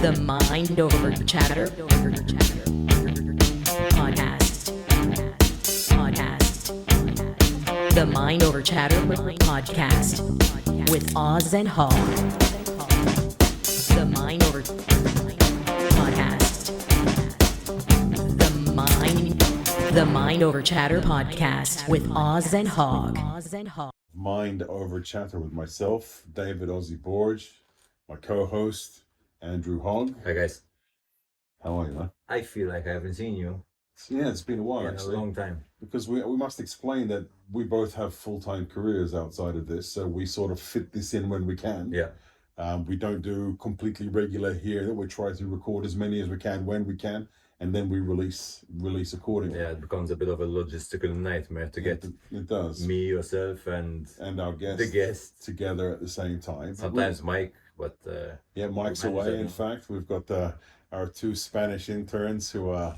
The Mind Over Chatter Podcast. The Mind Over Chatter Podcast with Oz and Hog. The Mind Over Podcast. The Mind Over Chatter Podcast with Oz and Hog. Mind Over Chatter with myself, David Ozzy Borge, my co-host, Andrew Hogg. Hi guys. How are you, man? I feel like I haven't seen you Yeah, it's been a while, in actually. a long time. Because we must explain that we both have full-time careers outside of this, so we sort of fit this in when we can. Yeah. We don't do completely regular here. We try to record as many as we can when we can, and then we release accordingly. Yeah, it becomes a bit of a logistical nightmare to get It does. me, yourself, and Our guest, the guest. together at the same time. Sometimes Mike, but Yeah, Mike's manage away. that In now. fact, we've got our two Spanish interns who are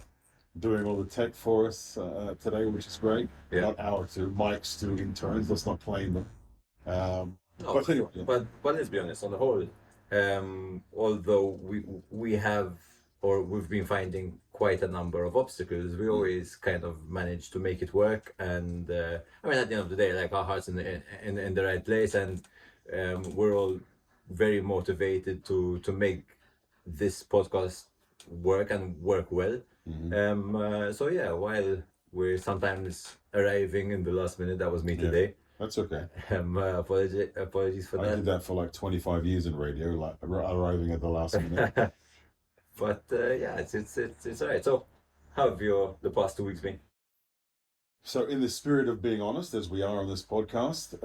doing all the tech for us today, which is great. Yeah. Not our two, Mike's two interns. Let's not claim them. no, But anyway, yeah. but let's be honest. On the whole, although we have or we've been finding quite a number of obstacles, we always kind of manage to make it work. And I mean, at the end of the day, like our hearts in the right place, and we're all very motivated to make this podcast work and work well. So yeah, while we're sometimes arriving in the last minute, that was me Yeah. today. That's okay. Apologies for I that. did that for like 25 years in radio, like arriving at the last minute. But yeah, it's alright. So, how have the past 2 weeks been? So, in the spirit of being honest, as we are on this podcast,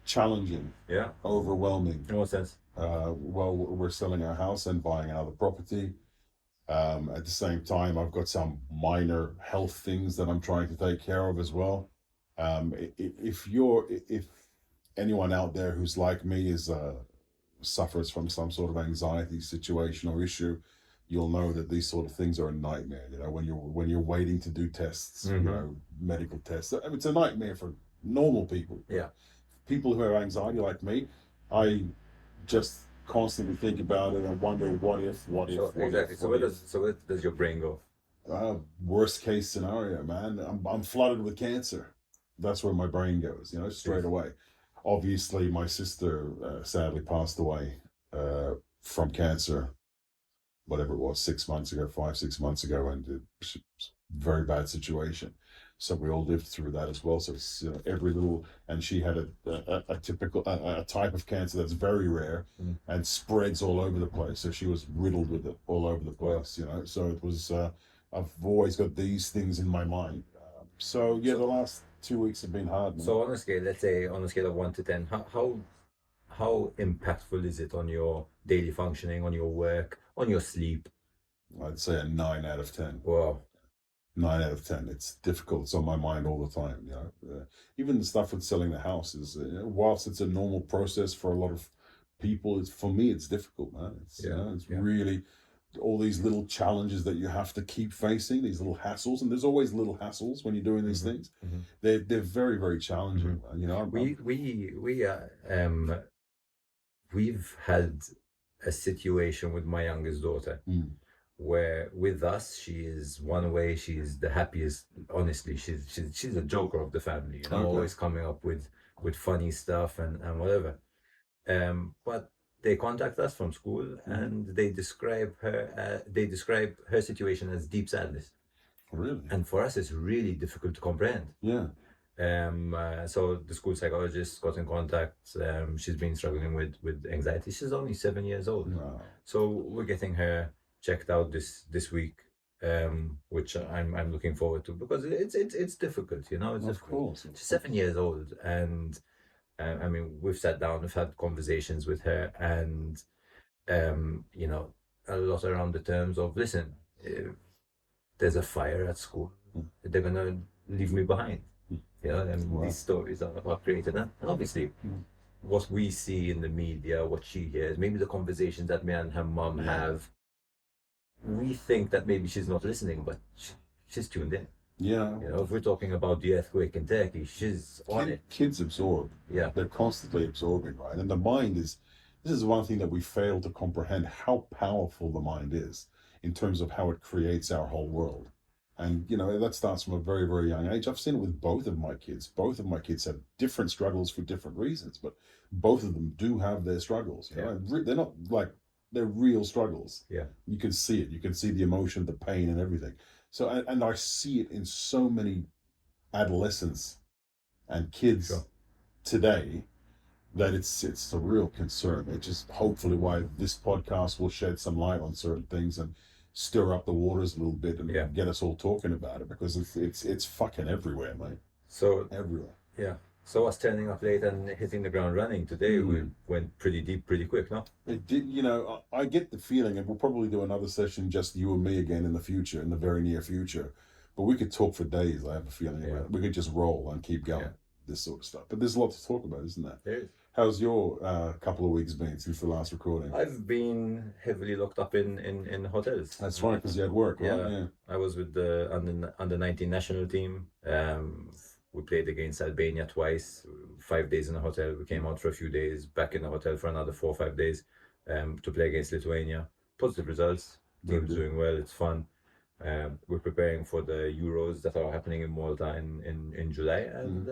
challenging, Yeah, overwhelming. in what sense? Well, we're selling our house and buying another property. At the same time, I've got some minor health things that I'm trying to take care of as well. If anyone out there who's like me suffers from some sort of anxiety situation or issue, you'll know that these sort of things are a nightmare. You know, when you're waiting to do tests, you know, medical tests. I mean, it's a nightmare for normal people. Yeah. People who have anxiety like me, I just constantly think about it and wonder what if. Exactly. So where does your brain go? Worst case scenario, man. I'm flooded with cancer. That's where my brain goes, you know, straight away. Obviously, my sister sadly passed away from cancer, whatever it was, 6 months ago, 5-6 months ago, and it's a very bad situation. So we all lived through that as well. So it's, you know, every little, and she had a typical a type of cancer that's very rare and spreads all over the place. So she was riddled with it all over the place, you know. So it was. I've always got these things in my mind. So yeah, the last 2 weeks have been hard. Man. So on a scale, let's say on a scale of 1 to 10, how impactful is it on your daily functioning, on your work, on your sleep? I'd say a 9 out of 10. Wow. 9 out of 10. It's difficult. It's on my mind all the time. You know, even the stuff with selling the house is, whilst it's a normal process for a lot of people, for me it's difficult, man. It's really all these little challenges that you have to keep facing, these little hassles, and there's always little hassles when you're doing these things. They're very, very challenging. You know, we've had a situation with my youngest daughter where with us she is one way, she's the happiest. Honestly, she's a joker of the family, you know. Okay. Always coming up with funny stuff and whatever. But they contact us from school and they describe her situation as deep sadness. Really? And for us it's really difficult to comprehend. Yeah. So the school psychologist got in contact. She's been struggling with anxiety. She's only 7 years old. Wow. So we're getting her checked out this week, which I'm looking forward to, because it's difficult, you know. It's Of difficult. course. She's 7 years old, and I mean, we've sat down, we've had conversations with her, and you know, a lot around the terms of, listen, if there's a fire at school, they're gonna leave me behind. You know, and Wow. these stories are created, and obviously, what we see in the media, what she hears, maybe the conversations that me and her mom have, we think that maybe she's not listening, but she's tuned in. Yeah. You know, if we're talking about the earthquake in Turkey, she's on it. Kids absorb. Yeah. They're constantly absorbing, right? And the mind is this is one thing that we fail to comprehend, how powerful the mind is in terms of how it creates our whole world. And, you know, that starts from a very, very young age. I've seen it with both of my kids. Both of my kids have different struggles for different reasons, but both of them do have their struggles. You know, and they're not like, they're real struggles. Yeah. You can see it. You can see the emotion, the pain, and everything. So, and I see it in so many adolescents and kids today that it's a real concern. It's just hopefully why this podcast will shed some light on certain things and stir up the waters a little bit and get us all talking about it, because it's fucking everywhere, mate. So everywhere. Yeah. So us turning up late and hitting the ground running today, we went pretty deep, pretty quick, no? It did, you know, I get the feeling, and we'll probably do another session, just you and me again in the future, in the very near future. But we could talk for days, I have a feeling about it. We could just roll and keep going, this sort of stuff. But there's a lot to talk about, isn't there? There is. How's your couple of weeks been since the last recording? I've been heavily locked up in hotels. That's right, because you had work, right? Yeah. I was with the under 19 national team. We played against Albania twice, 5 days in a hotel. We came out for a few days, back in the hotel for another 4 or 5 days to play against Lithuania. Positive results. Team's doing well. It's fun. We're preparing for the Euros that are happening in Malta in July, and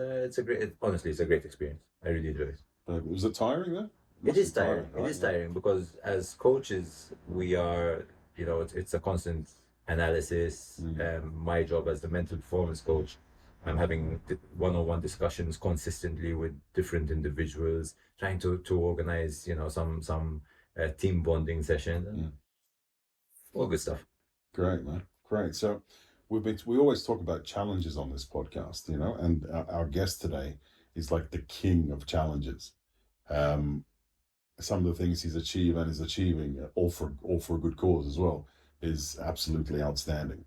honestly, it's a great experience. I really enjoy it. Was it tiring then? It is tiring. Right? It is tiring because as coaches, we are, you know, it's a constant analysis. My job as the mental performance coach, I'm having one-on-one discussions consistently with different individuals, trying to organize, you know, some team bonding sessions. All good stuff. Great, man. Great. So we always talk about challenges on this podcast, you know, and our guest today is like the king of challenges. Some of the things he's achieved and is achieving, all for a good cause as well, is absolutely outstanding.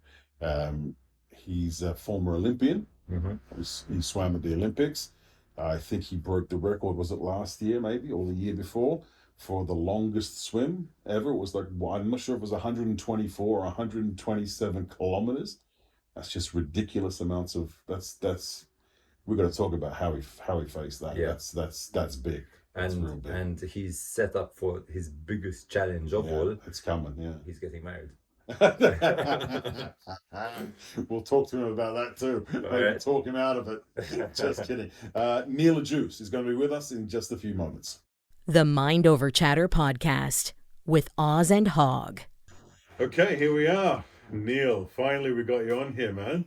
He's a former Olympian. He swam at the Olympics. I think he broke the record, was it last year maybe, or the year before, for the longest swim ever. It was like, well, I'm not sure if it was 124 or 127 kilometers. That's just ridiculous amounts of, that's we're going to talk about how he faced that. Yeah. That's big. That's real big. And he's set up for his biggest challenge of all. It's coming, yeah. He's getting married. We'll talk to him about that too. Right. Talk him out of it. Just kidding. Neil Agius is going to be with us in just a few moments. The Mind Over Chatter podcast with Oz and Hog. Okay, here we are. Neil, finally we got you on here, man.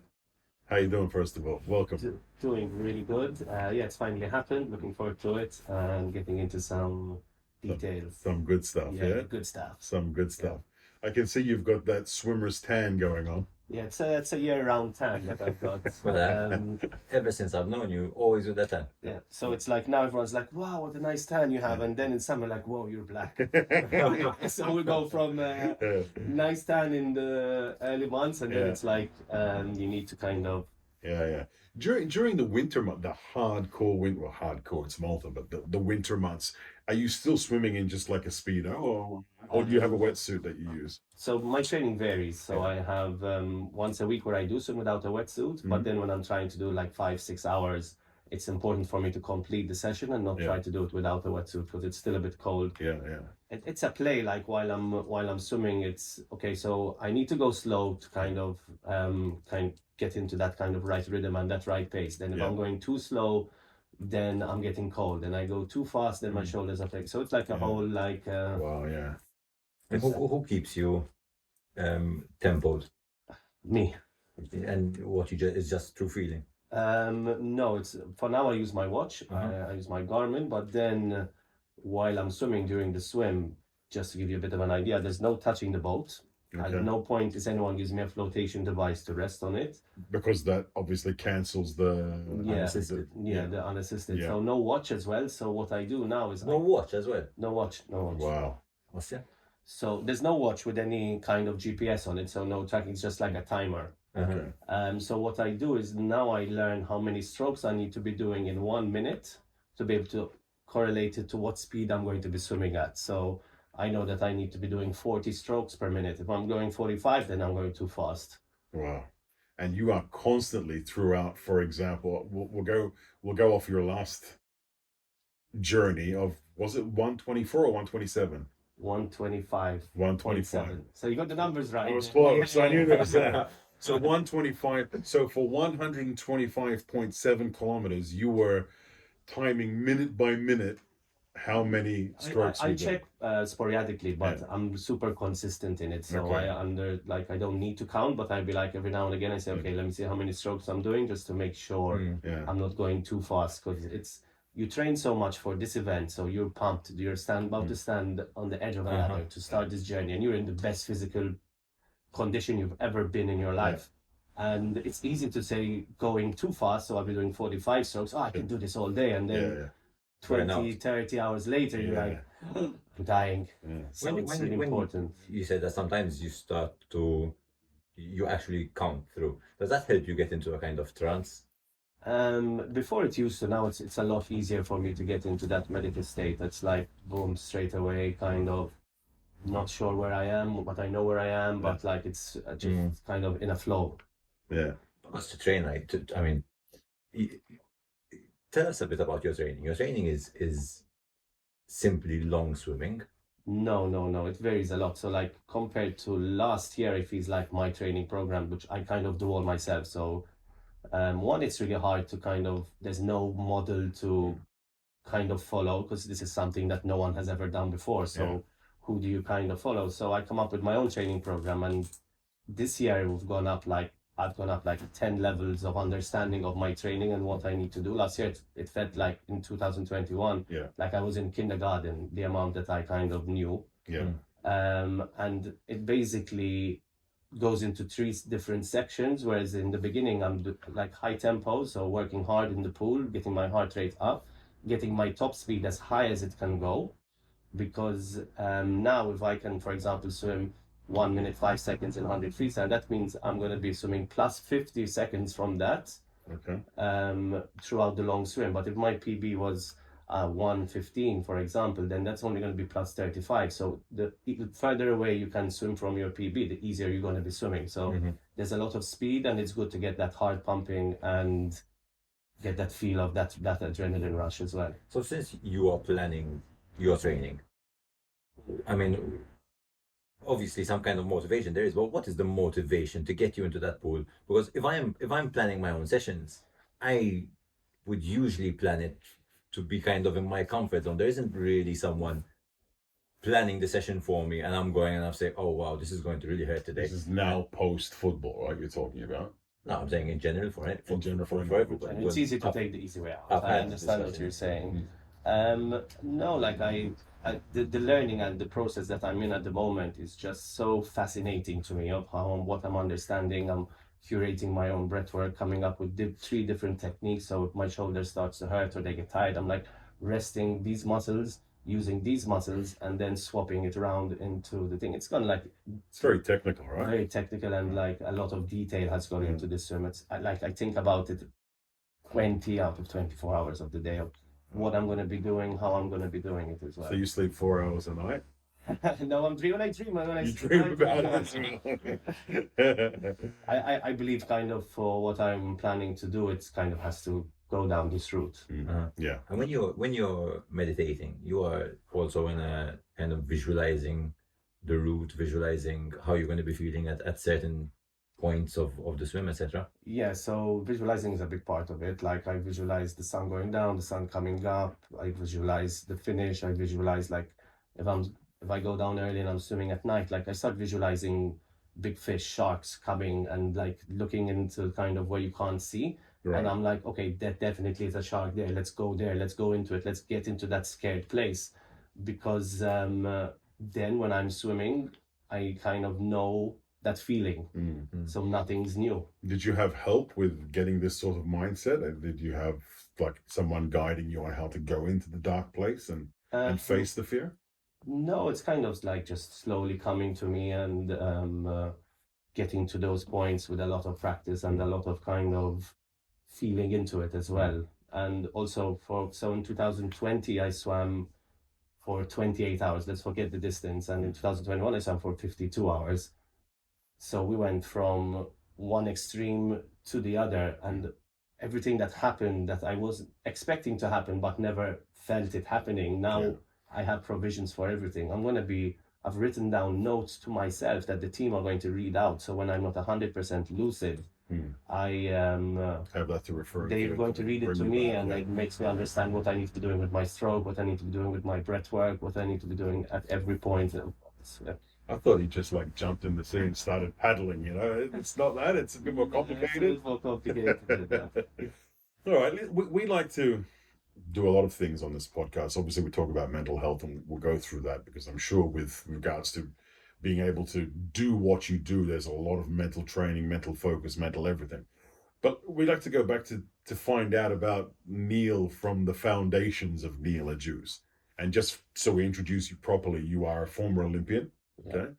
How you doing, first of all? Welcome. Doing really good. It's finally happened. Looking forward to it and getting into some details. Some good stuff, yeah? Good stuff. Some good stuff. I can see you've got that swimmer's tan going on. Yeah, it's a year-round tan that I've got. Well, ever since I've known you, always with that tan. Yeah, so it's like now everyone's like, wow, what a nice tan you have. And then in summer, like, whoa, you're black. So we go from nice tan in the early months, and then it's like you need to kind of... Yeah. During the winter month, the hardcore winter, well, hardcore, it's Malta, but the winter months, are you still swimming in just like a Speedo, or do you have a wetsuit that you use? So my training varies. So I have once a week where I do swim without a wetsuit, but then when I'm trying to do like 5-6 hours, it's important for me to complete the session and not try to do it without a wetsuit because it's still a bit cold. Yeah. It's a play. Like while I'm swimming, it's okay. So I need to go slow to kind of get into that kind of right rhythm and that right pace. Then if I'm going too slow, then I'm getting cold. And I go too fast, then my shoulders are flaking. So it's like a whole like. Wow, yeah. And who keeps you tempoed? Me. And what you is just through feeling. No, it's for now I use my watch. I use my Garmin, but then while I'm swimming during the swim, just to give you a bit of an idea, there's no touching the boat. Okay. At no point is anyone gives me a flotation device to rest on it. Because that obviously cancels the unassisted. The unassisted. Yeah. So no watch as well. So what I do now is No watch as well. No watch. Wow. What's that? So there's no watch with any kind of GPS on it. So no tracking. It's just like a timer. Okay. So what I do is now I learn how many strokes I need to be doing in 1 minute to be able to correlate it to what speed I'm going to be swimming at. So I know that I need to be doing 40 strokes per minute. If I'm going 45, then I'm going too fast. Wow. And you are constantly throughout, for example, we'll go off your last journey of, was it 124 or 127? 125. 125. So you got the numbers right. I was close. I knew that was there. So 125. So for 125.7 kilometers, you were timing minute by minute how many strokes I you did. check sporadically, but Yeah. I'm super consistent in it. So Okay. I don't need to count, but I'd be like every now and again I say, okay, let me see how many strokes I'm doing just to make sure Yeah. I'm not going too fast, because you train so much for this event, so you're pumped. You're about to stand on the edge of a ladder to start this journey, and you're in the best physical condition you've ever been in your life. And it's easy to say going too fast, so I'll be doing 45 strokes. Oh, I can do this all day, and then Yeah. 20, 30 hours later, you're like, I'm dying. Yeah. So it's really important. You said that sometimes you actually count through. Does that help you get into a kind of trance? Before it used to, now it's a lot easier for me to get into that meditative state. It's like boom, straight away, kind of not sure where I am, but I know where I am, but like it's just kind of in a flow. Yeah. Because to train, tell us a bit about your training. Your training is simply long swimming. No, it varies a lot. So like compared to last year, it feels like my training program, which I kind of do all myself. So one, it's really hard to there's no model to kind of follow, because this is something that no one has ever done before. So who do you kind of follow? So I come up with my own training program, and this year I've gone up like 10 levels of understanding of my training and what I need to do. Last year it felt like in 2021, like I was in kindergarten, the amount that I kind of knew. And it basically goes into 3 different sections, whereas in the beginning I'm like high tempo, so working hard in the pool, getting my heart rate up, getting my top speed as high as it can go, because now if I can, for example, swim 1 minute 5 seconds in 100 freestyle, that means I'm going to be swimming plus 50 seconds from that throughout the long swim. But if my PB was 1:15, for example, then that's only going to be plus 35. So the further away you can swim from your PB, the easier you're going to be swimming. So there's a lot of speed, and it's good to get that heart pumping and get that feel of that adrenaline rush as well. So since you are planning your training, I mean, obviously some kind of motivation there is, but what is the motivation to get you into that pool? Because if I'm planning my own sessions, I would usually plan it to be kind of in my comfort zone. There isn't really someone planning the session for me, and I'm going and I'm saying, oh wow, this is going to really hurt today. This is now post football, right? You're talking about. No, I'm saying in general for everybody. And it's easy to take the easy way out. I understand what you're saying. No, like the learning and the process that I'm in at the moment is just so fascinating to me, of what I'm understanding. I'm curating my own breathwork, coming up with 3 different techniques. So if my shoulder starts to hurt or they get tired, I'm like resting these muscles, using these muscles, and then swapping it around into the thing. It's very technical, right? Very technical, and like a lot of detail has gone into this swim. I think about it 20 out of 24 hours of the day of what I'm going to be doing, how I'm going to be doing it as well. So you sleep 4 hours a night? No, I'm dreaming. You dream about it. I believe kind of for what I'm planning to do, it's kind of has to go down this route. Yeah. And when you're meditating, you are also in a kind of visualizing the route, visualizing how you're going to be feeling at certain points of the swim, etc. Yeah, so visualizing is a big part of it. Like I visualize the sun going down, the sun coming up. I visualize the finish. I visualize like if I go down early and I'm swimming at night, like I start visualizing big fish, sharks coming, and like looking into kind of where you can't see. Right. And I'm like, okay, that definitely is a shark there. Let's go there. Let's go into it. Let's get into that scared place. Because then when I'm swimming, I kind of know that feeling. So nothing's new. Did you have help with getting this sort of mindset? And did you have like someone guiding you on how to go into the dark place and face the fear? No, it's kind of like just slowly coming to me, and getting to those points with a lot of practice and a lot of kind of feeling into it as well. And also in 2020 I swam for 28 hours. Let's forget the distance. And in 2021 I swam for 52 hours. So we went from one extreme to the other, and everything that happened that I was expecting to happen but never felt it happening. Now Yeah. I have provisions for everything. I've written down notes to myself that the team are going to read out. So when I'm not 100% lucid, I Have that to refer they're going to read it bring to you me, back, and yeah. it makes me understand what I need to be doing with my stroke, what I need to be doing with my breath work, what I need to be doing at every point. I thought he just like jumped in the sea and started paddling, you know. It's not that, it's a bit more It's a complicated. bit more complicated than that. All right, we like to do a lot of things on this podcast. Obviously, we talk about mental health, and we'll go through that because I'm sure with regards to being able to do what you do, there's a lot of mental training, mental focus, mental everything. But we'd like to go back to find out about Neil from the foundations of Neil Agius. And just so we introduce you properly, you are a former Olympian, okay?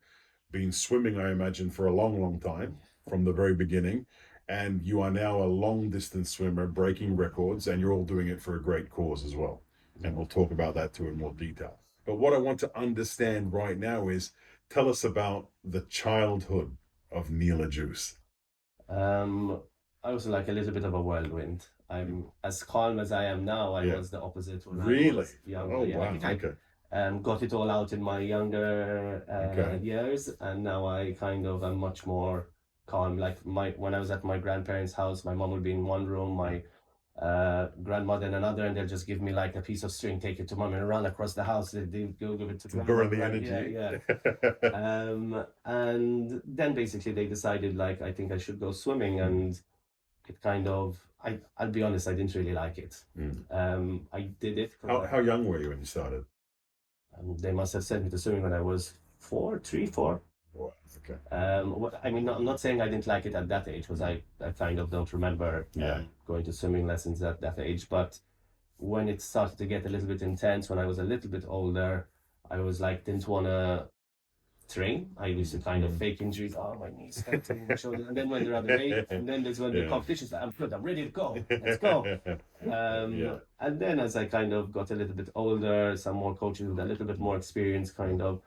Been swimming, I imagine, for a long, long time from the very beginning. And you are now a long distance swimmer, breaking records, and you're all doing it for a great cause as well. And we'll talk about that too in more detail. But what I want to understand right now is tell us about the childhood of Neil Agius. I was like a little bit of a whirlwind. I'm as calm as I am now. I Yeah. was the opposite when I Really? was younger. Oh, Yeah, wow. I think Okay. got it all out in my younger Okay. years, and now I kind of am much more calm. Like when I was at my grandparents' house, my mom would be in one room, my grandmother in another, and they'll just give me like a piece of string, take it to mom, and run across the house. They go give it to To grandma, burn the right? energy. Yeah. And then basically they decided like I think I should go swimming, and it kind of I'll be honest, I didn't really like it. I did it. How young were you when you started? They must have sent me to swimming when I was 4. Wow. Okay. I mean, I'm not saying I didn't like it at that age, because I kind of don't remember Yeah. going to swimming lessons at that age. But when it started to get a little bit intense, when I was a little bit older, I was like, didn't want to train. I used to kind of fake injuries. Oh, my knees, hurting, my shoulder. And then when they're at the weight, and then there's when the Yeah. competition's like, I'm good, I'm ready to go. Let's go. Yeah. And then as I kind of got a little bit older, some more coaches with a little bit more experience kind of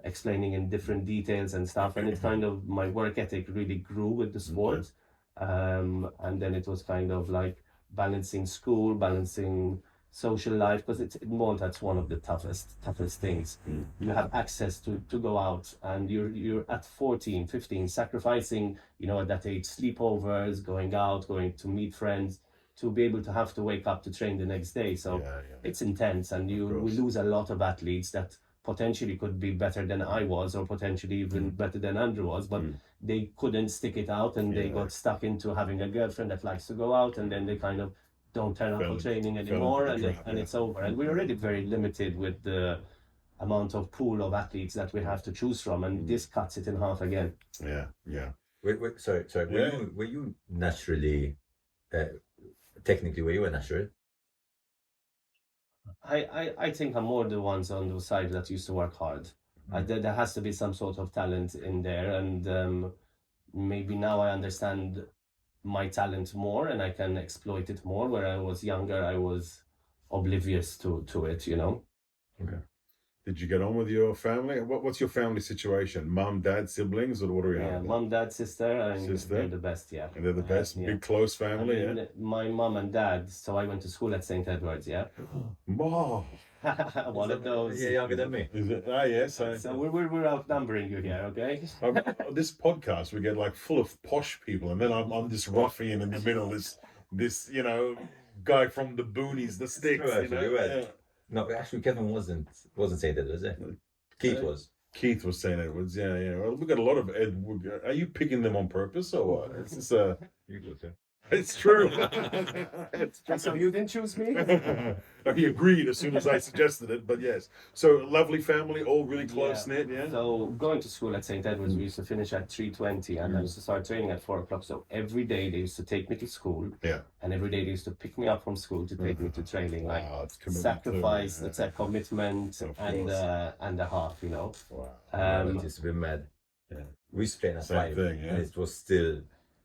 explaining in different details and stuff. And it kind of, my work ethic really grew with the sport. And then it was kind of like balancing school, balancing social life, because it's in Malta, it's one of the toughest things. You have access to go out, and you're at 14, 15, sacrificing, you know, at that age, sleepovers, going out, going to meet friends, to be able to have to wake up to train the next day. So Yeah, yeah. it's intense, and we course. lose a lot of athletes that potentially could be better than I was, or potentially even better than Andrew was, but they couldn't stick it out, and they Yeah. got stuck into having a girlfriend that likes to go out, and then they kind of don't turn up for training anymore, into the and, trap, and yeah. it's over. And we're already very limited with the amount of pool of athletes that we have to choose from, and this cuts it in half again. Yeah, yeah. Wait, sorry. Yeah. Were you naturally, technically, were you a natural? I think I'm more the ones on the side that used to work hard. There has to be some sort of talent in there, and maybe now I understand my talent more, and I can exploit it more. Where I was younger, I was oblivious to it, you know. Okay. Did you get on with your family? What's your family situation? Mom, dad, siblings, or what do we Yeah, have? mom, dad, sister, and Sister? they're the best. Yeah, And they're the best, yeah. big close I family, mean, yeah? my mom and dad. So I went to school at St. Edward's. Yeah, Mom, one of those. Yeah, younger than me. is it? Ah, yes. So we're outnumbering you here, okay? This podcast, we get like full of posh people, and then I'm this ruffian in the middle, this you know, guy from the boonies, the sticks, true, you know? actually, right. Yeah. No, actually, Kevin wasn't St. Edward's, was it? Keith was. Keith was St. Edward's, yeah, yeah. Well, we got a lot of Edward. Are you picking them on purpose or what? It's just, You go, sir. it's true. It's true. So you didn't choose me? He agreed as soon as I suggested it, but yes. So lovely family, all really close knit, yeah. So going to school at St. Edward's, we used to finish at 3:20, and I used to start training at 4 o'clock. So every day they used to take me to school, Yeah. and every day they used to pick me up from school to take me to training. Like Wow, it's commitment sacrifice, too, yeah. it's a commitment Of and course. and a half, you know. Wow. It used to be mad. Yeah. We used to train at Same 5, thing, yeah. and it was still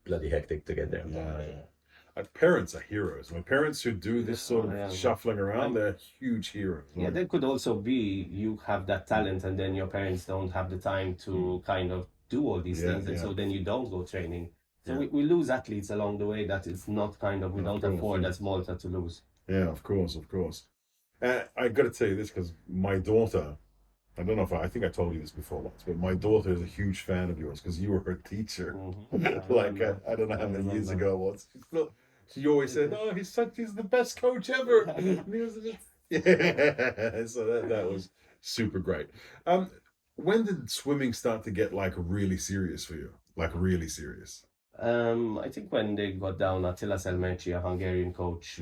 bloody hectic to get there. Yeah. Parents are heroes. When parents who do this sort of Yeah. shuffling around, they're huge heroes. Yeah, there could also be you have that talent, and then your parents don't have the time to kind of do all these Yeah, things, and yeah. so then you don't go training. So we lose athletes along the way that it's not kind of, we don't afford as Malta to lose. Yeah, of course. I got to tell you this because my daughter, I don't know if I think I told you this before once, but my daughter is a huge fan of yours because you were her teacher. Like I don't know how many years ago it was. She always said, "Oh, he's the best coach ever." Yeah, so that was super great. When did swimming start to get like really serious for you? Like really serious? I think when they got down, Attila Selmeci, a Hungarian coach,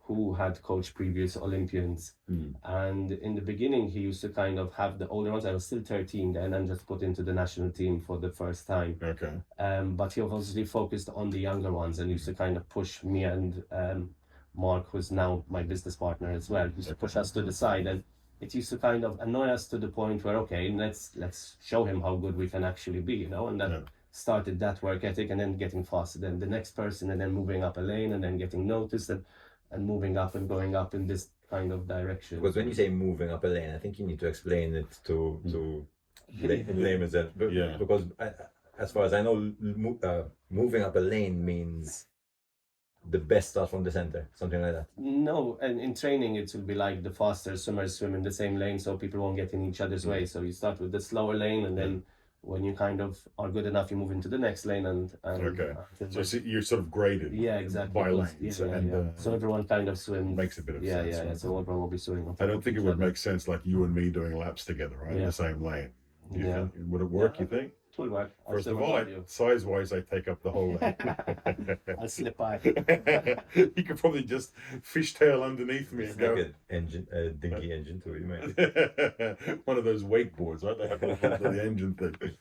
who had coached previous Olympians. And in the beginning, he used to kind of have the older ones. I was still 13 then and just put into the national team for the first time. Okay. But he obviously focused on the younger ones and used to kind of push me and Mark, who's now my business partner as well, used to push us to the side. And it used to kind of annoy us to the point where, okay, let's show him how good we can actually be, you know, and that started that work ethic, and then getting faster than the next person, and then moving up a lane, and then getting noticed, and moving up and going up in this kind of direction. Because when you say moving up a lane, I think you need to explain it to layman's terms. Because as far as I know, moving up a lane means the best start from the center, something like that. No, and in training it will be like the faster swimmers swim in the same lane, so people won't get in each other's way. So you start with the slower lane, and then when you kind of are good enough, you move into the next lane, and so you're sort of graded. Yeah, exactly. By lanes, so everyone kind of swims. Makes a bit of sense. Yeah. So everyone will be swimming. I don't think it would make sense like you and me doing laps together, right? In the same lane. Would it work? You think? It will work. First of all, size-wise, I take up the whole lane. I'll slip by. You could probably just fishtail underneath me and go. Like a dinghy engine too, you mean? One of those wakeboards, right? They have the engine thing.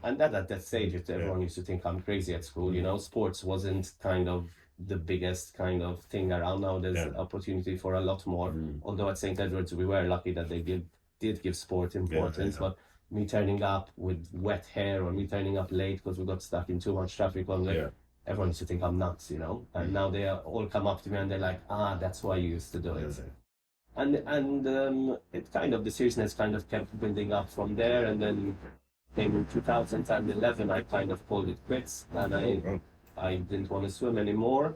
And at that stage, everyone used to think I'm crazy at school. You know, sports wasn't kind of the biggest kind of thing around. Now there's opportunity for a lot more. Although at St. Edward's, we were lucky that they did give sport importance, but me turning up with wet hair or me turning up late because we got stuck in too much traffic, everyone used to think I'm nuts, you know. And now they all come up to me and they're like, that's why you used to do it. And it kind of, the seriousness kind of kept building up from there, and then came in 2011, I kind of called it quits, and I didn't want to swim anymore.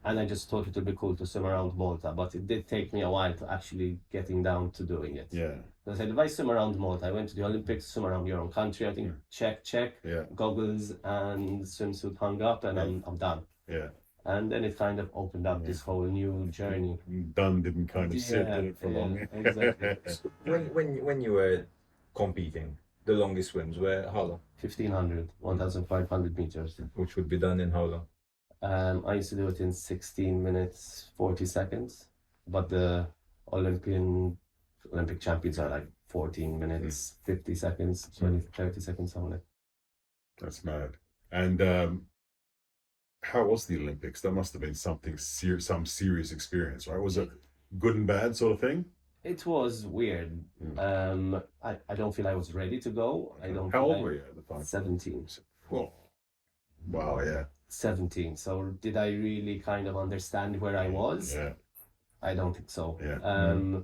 And I just thought it would be cool to swim around Malta, but it did take me a while to actually getting down to doing it. I said, if I swim around Malta, I went to the Olympics, swim around your own country, I think, check, goggles and swimsuit hung up, and I'm done. And then it kind of opened up this whole new journey. Done didn't kind of sit in it for long. Exactly. When you were competing, the longest swims were how long? 1,500, 1,500 meters. Which would be done in how long? I used to do it in 16 minutes, 40 seconds. But the Olympic champions are like 14 minutes, 50 seconds, 20, 30 seconds only. That's mad. And how was the Olympics? That must have been some serious experience, right? Was it good and bad sort of thing? It was weird. I don't feel I was ready to go. How old were you at the time? 17. Oh. Wow, yeah. 17. So did I really kind of understand where I was? Yeah. I don't think so. Yeah.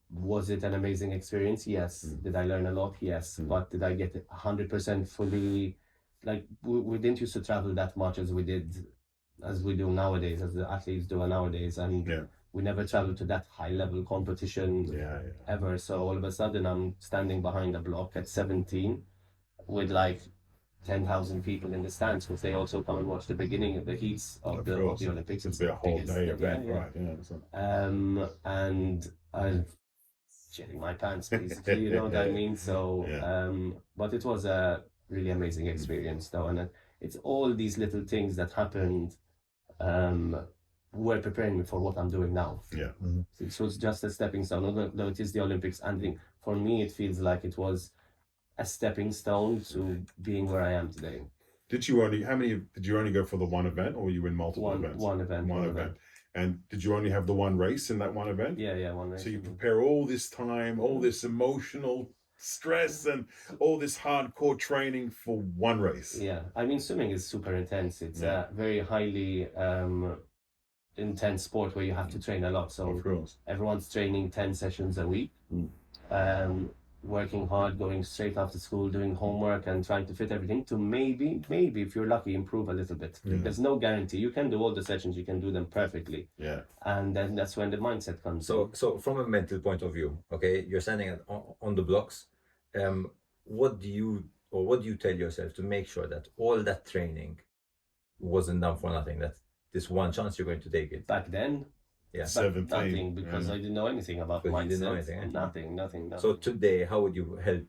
Was it an amazing experience? Yes. Did I learn a lot? Yes. But did I get it 100% fully? Like we didn't used to travel that much as we do nowadays, as the athletes do nowadays, and we never traveled to that high level competition ever. So all of a sudden I'm standing behind a block at 17 with like 10,000 people in the stands, because they also come and watch the beginning of the heats of the Olympics. It's a whole day event, right? And I'm shitting my pants, basically, you know what I mean? So, but it was a really amazing experience, though, and it's all these little things that happened were preparing me for what I'm doing now. It was just a stepping stone, though it is the Olympics, and for me it feels like it was a stepping stone to being where I am today. Did you only go for the one event, or were you in multiple events? One event. And did you only have the one race in that one event? Yeah, one race. So you prepare all this time, all this emotional stress, and all this hardcore training for one race. Yeah, I mean, swimming is super intense. It's a very highly intense sport where you have to train a lot. So of course, everyone's training 10 sessions a week. working hard, going straight after school, doing homework and trying to fit everything, to maybe if you're lucky, improve a little bit. There's no guarantee. You can do all the sessions, you can do them perfectly. Yeah. And then that's when the mindset comes in. So from a mental point of view, okay, you're standing on the blocks. What do you tell yourself to make sure that all that training wasn't done for nothing? That this one chance you're going to take it. Back then, Yeah. 17. nothing, because I didn't know anything about Because you mindset. didn't know anything, eh? Nothing. So today, how would you help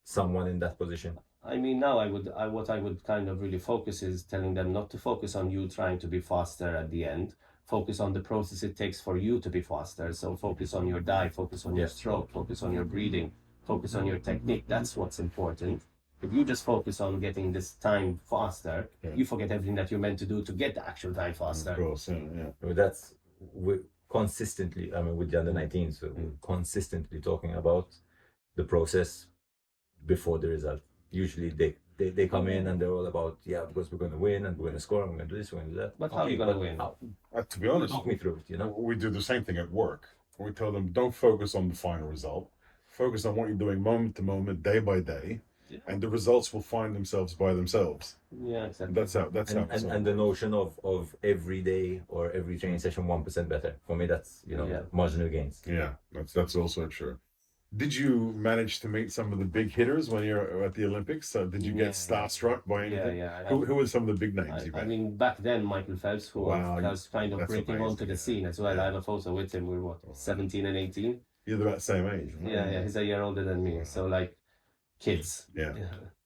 someone in that position? I mean, now what I would kind of really focus is telling them not to focus on you trying to be faster at the end. Focus on the process it takes for you to be faster. So focus on your dive, focus on your stroke, focus on your breathing, focus on your technique. That's what's important. If you just focus on getting this time faster, you forget everything that you're meant to do to get the actual time faster. Of course, yeah. Well, that's we consistently. I mean, with the under-19s, we're consistently talking about the process before the result. Usually, they come in and they're all about because we're going to win and we're going to score and we're going to do this, we're going to do that. But how are you going to win? To be honest, Talk me through it. we do the same thing at work. We tell them, don't focus on the final result. Focus on what you're doing moment to moment, day by day, and the results will find themselves by themselves. Yeah, exactly. That's how. And the notion of every day or every training session 1% better. For me, that's marginal gains. Yeah, that's also true. Did you manage to meet some of the big hitters when you're at the Olympics? Did you get starstruck by anything? Who were some of the big names you met? I mean, back then, Michael Phelps, who was kind of That's breaking amazing, onto the scene as well. I have a photo with him. We were 17 and 18. You're about the same age. Right? Yeah, he's a year older than me. So like, kids.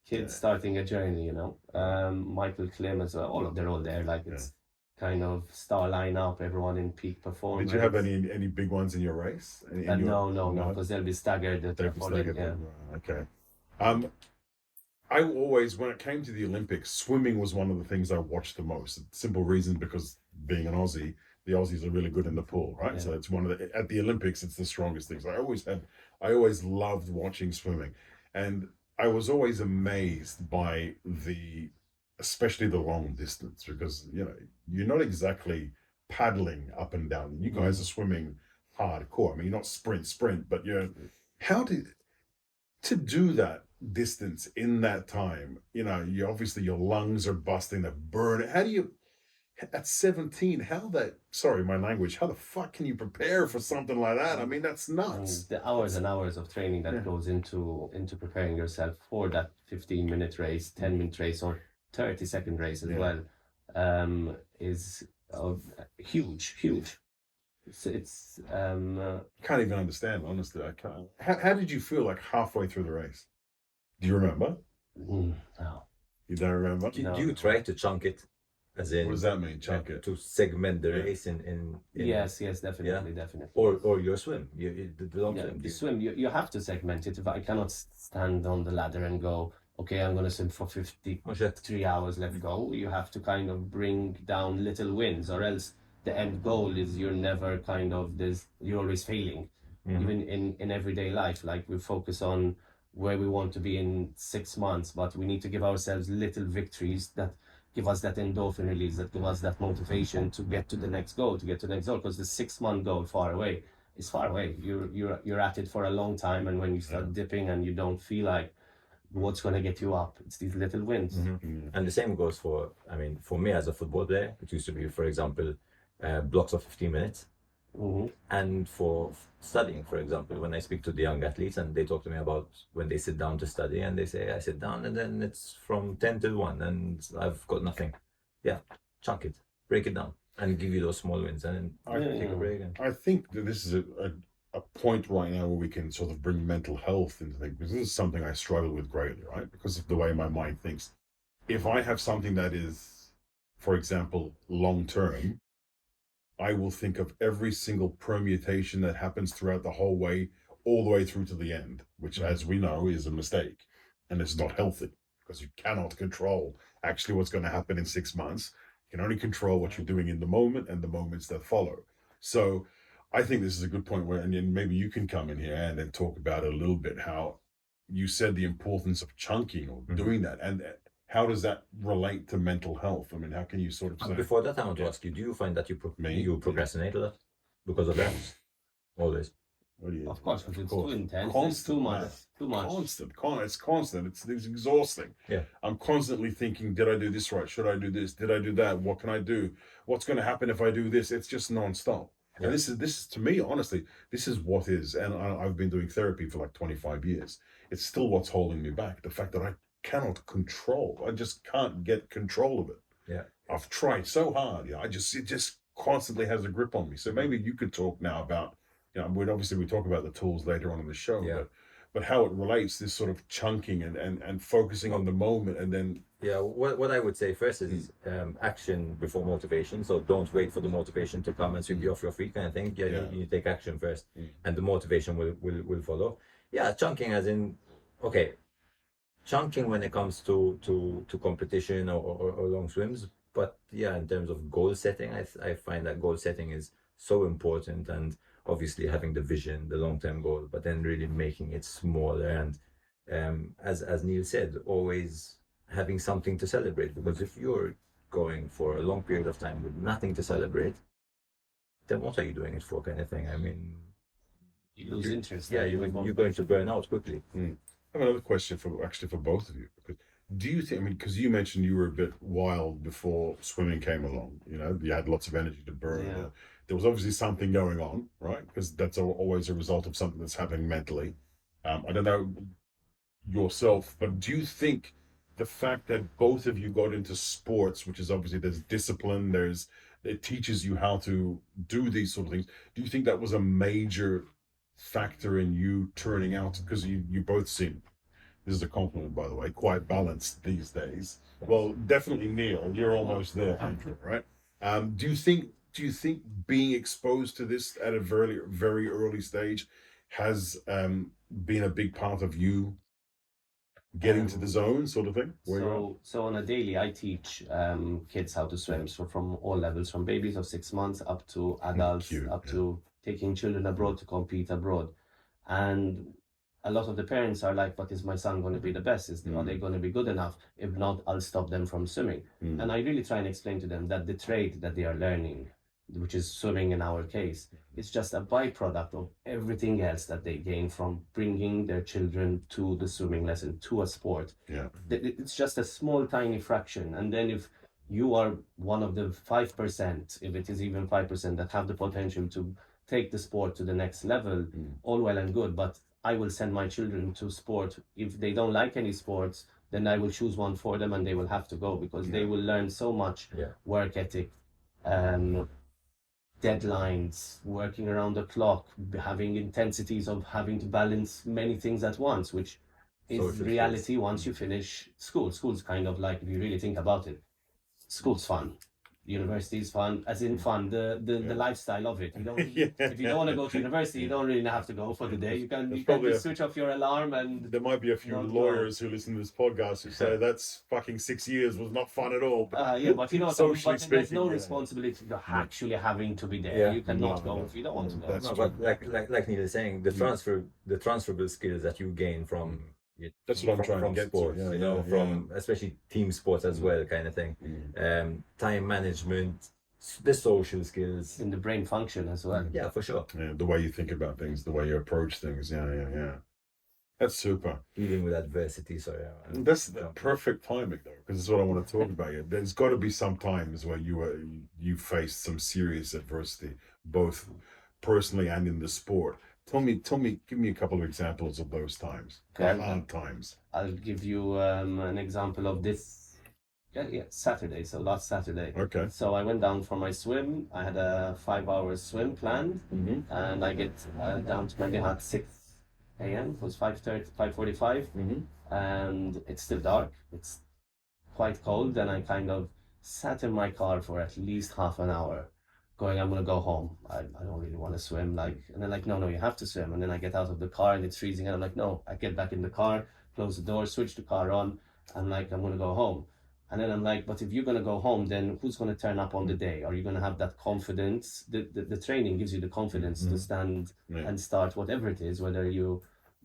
Kids starting a journey, Michael Klim as well. They're all there. Like it's kind of star lineup, everyone in peak performance. Did you have any big ones in your race? No, because they'll be staggered. Okay. I always, when it came to the Olympics, swimming was one of the things I watched the most. Simple reason, because being an Aussie, the Aussies are really good in the pool, right? Yeah. So it's at the Olympics, it's the strongest things. I always loved watching swimming, and I was always amazed by especially the long distance, because you're not exactly paddling up and down. You guys are swimming hardcore. I mean, you're not sprint, but to do that distance in that time, you obviously your lungs are busting, they're burning. How do you, at 17, sorry, my language, how the fuck can you prepare for something like that? I mean, that's nuts. The hours and hours of training that goes into preparing yourself for that 15-minute race, 10-minute race, or 30-second race as well, is huge. It's can't even understand, honestly. I can't. How did you feel like halfway through the race? Do you remember? No. You don't remember? Do you try to chunk it? As in, what does that mean? Chunk it? To segment the race in yes, definitely. Or your swim, the long swim. The swim, you have to segment it. If I cannot stand on the ladder and go, okay, I'm going to swim for 53 hours, let's go. You have to kind of bring down little wins, or else the end goal is you're always failing. Even in everyday life, like we focus on where we want to be in 6 months, but we need to give ourselves little victories that give us that endorphin release, that give us that motivation to get to the next goal, because the 6-month goal is far away. You're at it for a long time, and when you start dipping and you don't feel like what's going to get you up, it's these little wins. And the same goes for me as a football player. It used to be, for example, blocks of 15 minutes. And for studying, for example, when I speak to the young athletes and they talk to me about when they sit down to study, and they say, I sit down and then it's from 10 till 1 and I've got nothing. Chunk it, break it down, and give you those small wins, and then take a break. I think that this is a point right now where we can sort of bring mental health into things, because this is something I struggle with greatly, right? Because of the way my mind thinks. If I have something that is, for example, long term, I will think of every single permutation that happens throughout the whole way, all the way through to the end, which, as we know, is a mistake. And it's not healthy, because you cannot control actually what's going to happen in 6 months. You can only control what you're doing in the moment and the moments that follow. So I think this is a good point where, and then maybe you can come in here and then talk about it a little bit, how you said the importance of chunking or doing that. And how does that relate to mental health? I mean, how can you sort of say... Before that, I want to ask you, do you find that you procrastinate a lot because of that? Always. What do you? Of course, because it's course. too intense. Constant, It's too much. man. Too much. It's constant. It's exhausting. Yeah. I'm constantly thinking, did I do this right? Should I do this? Did I do that? What can I do? What's going to happen if I do this? It's just nonstop. Yeah. And this is to me, honestly, this is what is. And I've been doing therapy for like 25 years. It's still what's holding me back. The fact that I cannot control. I just can't get control of it. Yeah. I've tried so hard. Yeah. It just constantly has a grip on me. So maybe you could talk now about, we talk about the tools later on in the show, Yeah. but how it relates, this sort of chunking and focusing on the moment, and then what I would say first is action before motivation. So don't wait for the motivation to come and sweep you off your feet kind of thing. You take action first, and the motivation will follow. Chunking as in, okay, chunking when it comes to competition or long swims. But in terms of goal setting, I find that goal setting is so important, and obviously having the vision, the long-term goal, but then really making it smaller, and as Neil said, always having something to celebrate, because if you're going for a long period of time with nothing to celebrate, then what are you doing it for, kind of thing? I mean, You lose interest. you're going to burn out quickly. I have another question for both of you. Do you think, because you mentioned you were a bit wild before swimming came along, you had lots of energy to burn. Yeah. There was obviously something going on, right? Because that's always a result of something that's happening mentally. I don't know yourself, but do you think the fact that both of you got into sports, which is obviously there's discipline, it teaches you how to do these sort of things. Do you think that was a major factor in you turning out? Because you both seem, this is a compliment, by the way, quite balanced these days. Well, definitely Neil, you're almost there, right? Do you think being exposed to this at a very, very early stage has been a big part of you getting to the zone, sort of thing? So on a daily, I teach kids how to swim. So from all levels, from babies of 6 months up to adults, to taking children abroad to compete abroad. And a lot of the parents are like, but is my son going to be the best? Are they going to be good enough? If not, I'll stop them from swimming. And I really try and explain to them that the trade that they are learning, which is swimming in our case, it's just a byproduct of everything else that they gain from bringing their children to the swimming lesson, to a sport. It's just a small, tiny fraction. And then if you are one of the 5%, if it is even 5%, that have the potential to take the sport to the next level, all well and good. But I will send my children to sport. If they don't like any sports, then I will choose one for them, and they will have to go, because they will learn so much work ethic, deadlines, working around the clock, having intensities of having to balance many things at once, which is Social reality skills. once you finish school. School's kind of like, if you really think about it, school's fun. University is fun, as in fun, the lifestyle of it. You don't, if you don't want to go to university, you don't really have to go for the day. You can just switch off your alarm, and there might be a few lawyers who listen to this podcast who say that's fucking 6 years was not fun at all. but there's no responsibility to actually having to be there. You cannot go if you don't want to go. No, but like Neil is saying, the transferable skills that you gain from That's what I'm trying to get sports, to. from especially team sports as well, kind of thing. Time management, the social skills, In the brain function as well. yeah, for sure. Yeah, the way you think about things, the way you approach things. Yeah. That's super. Dealing with adversity, That's the perfect timing, though, because it's what I want to talk about. Here. There's got to be some times where you faced some serious adversity, both personally and in the sport. Tell me, give me a couple of examples of those times. Hard times. I'll give you an example of this. Saturday. So last Saturday. Okay. So I went down for my swim. I had a 5-hour swim planned, and I get down to maybe at 6 a.m. It was 5:30, 5:45, and it's still dark. It's quite cold, and I kind of sat in my car for at least half an hour, going, I'm gonna go home. I don't really want to swim. And they're like, no, you have to swim. And then I get out of the car and it's freezing, and I'm like, no. I get back in the car, close the door, switch the car on. I'm like, I'm gonna go home. And then I'm like, but if you're gonna go home, then who's gonna turn up on the day? Are you gonna have that confidence? The training gives you the confidence to stand and start whatever it is, whether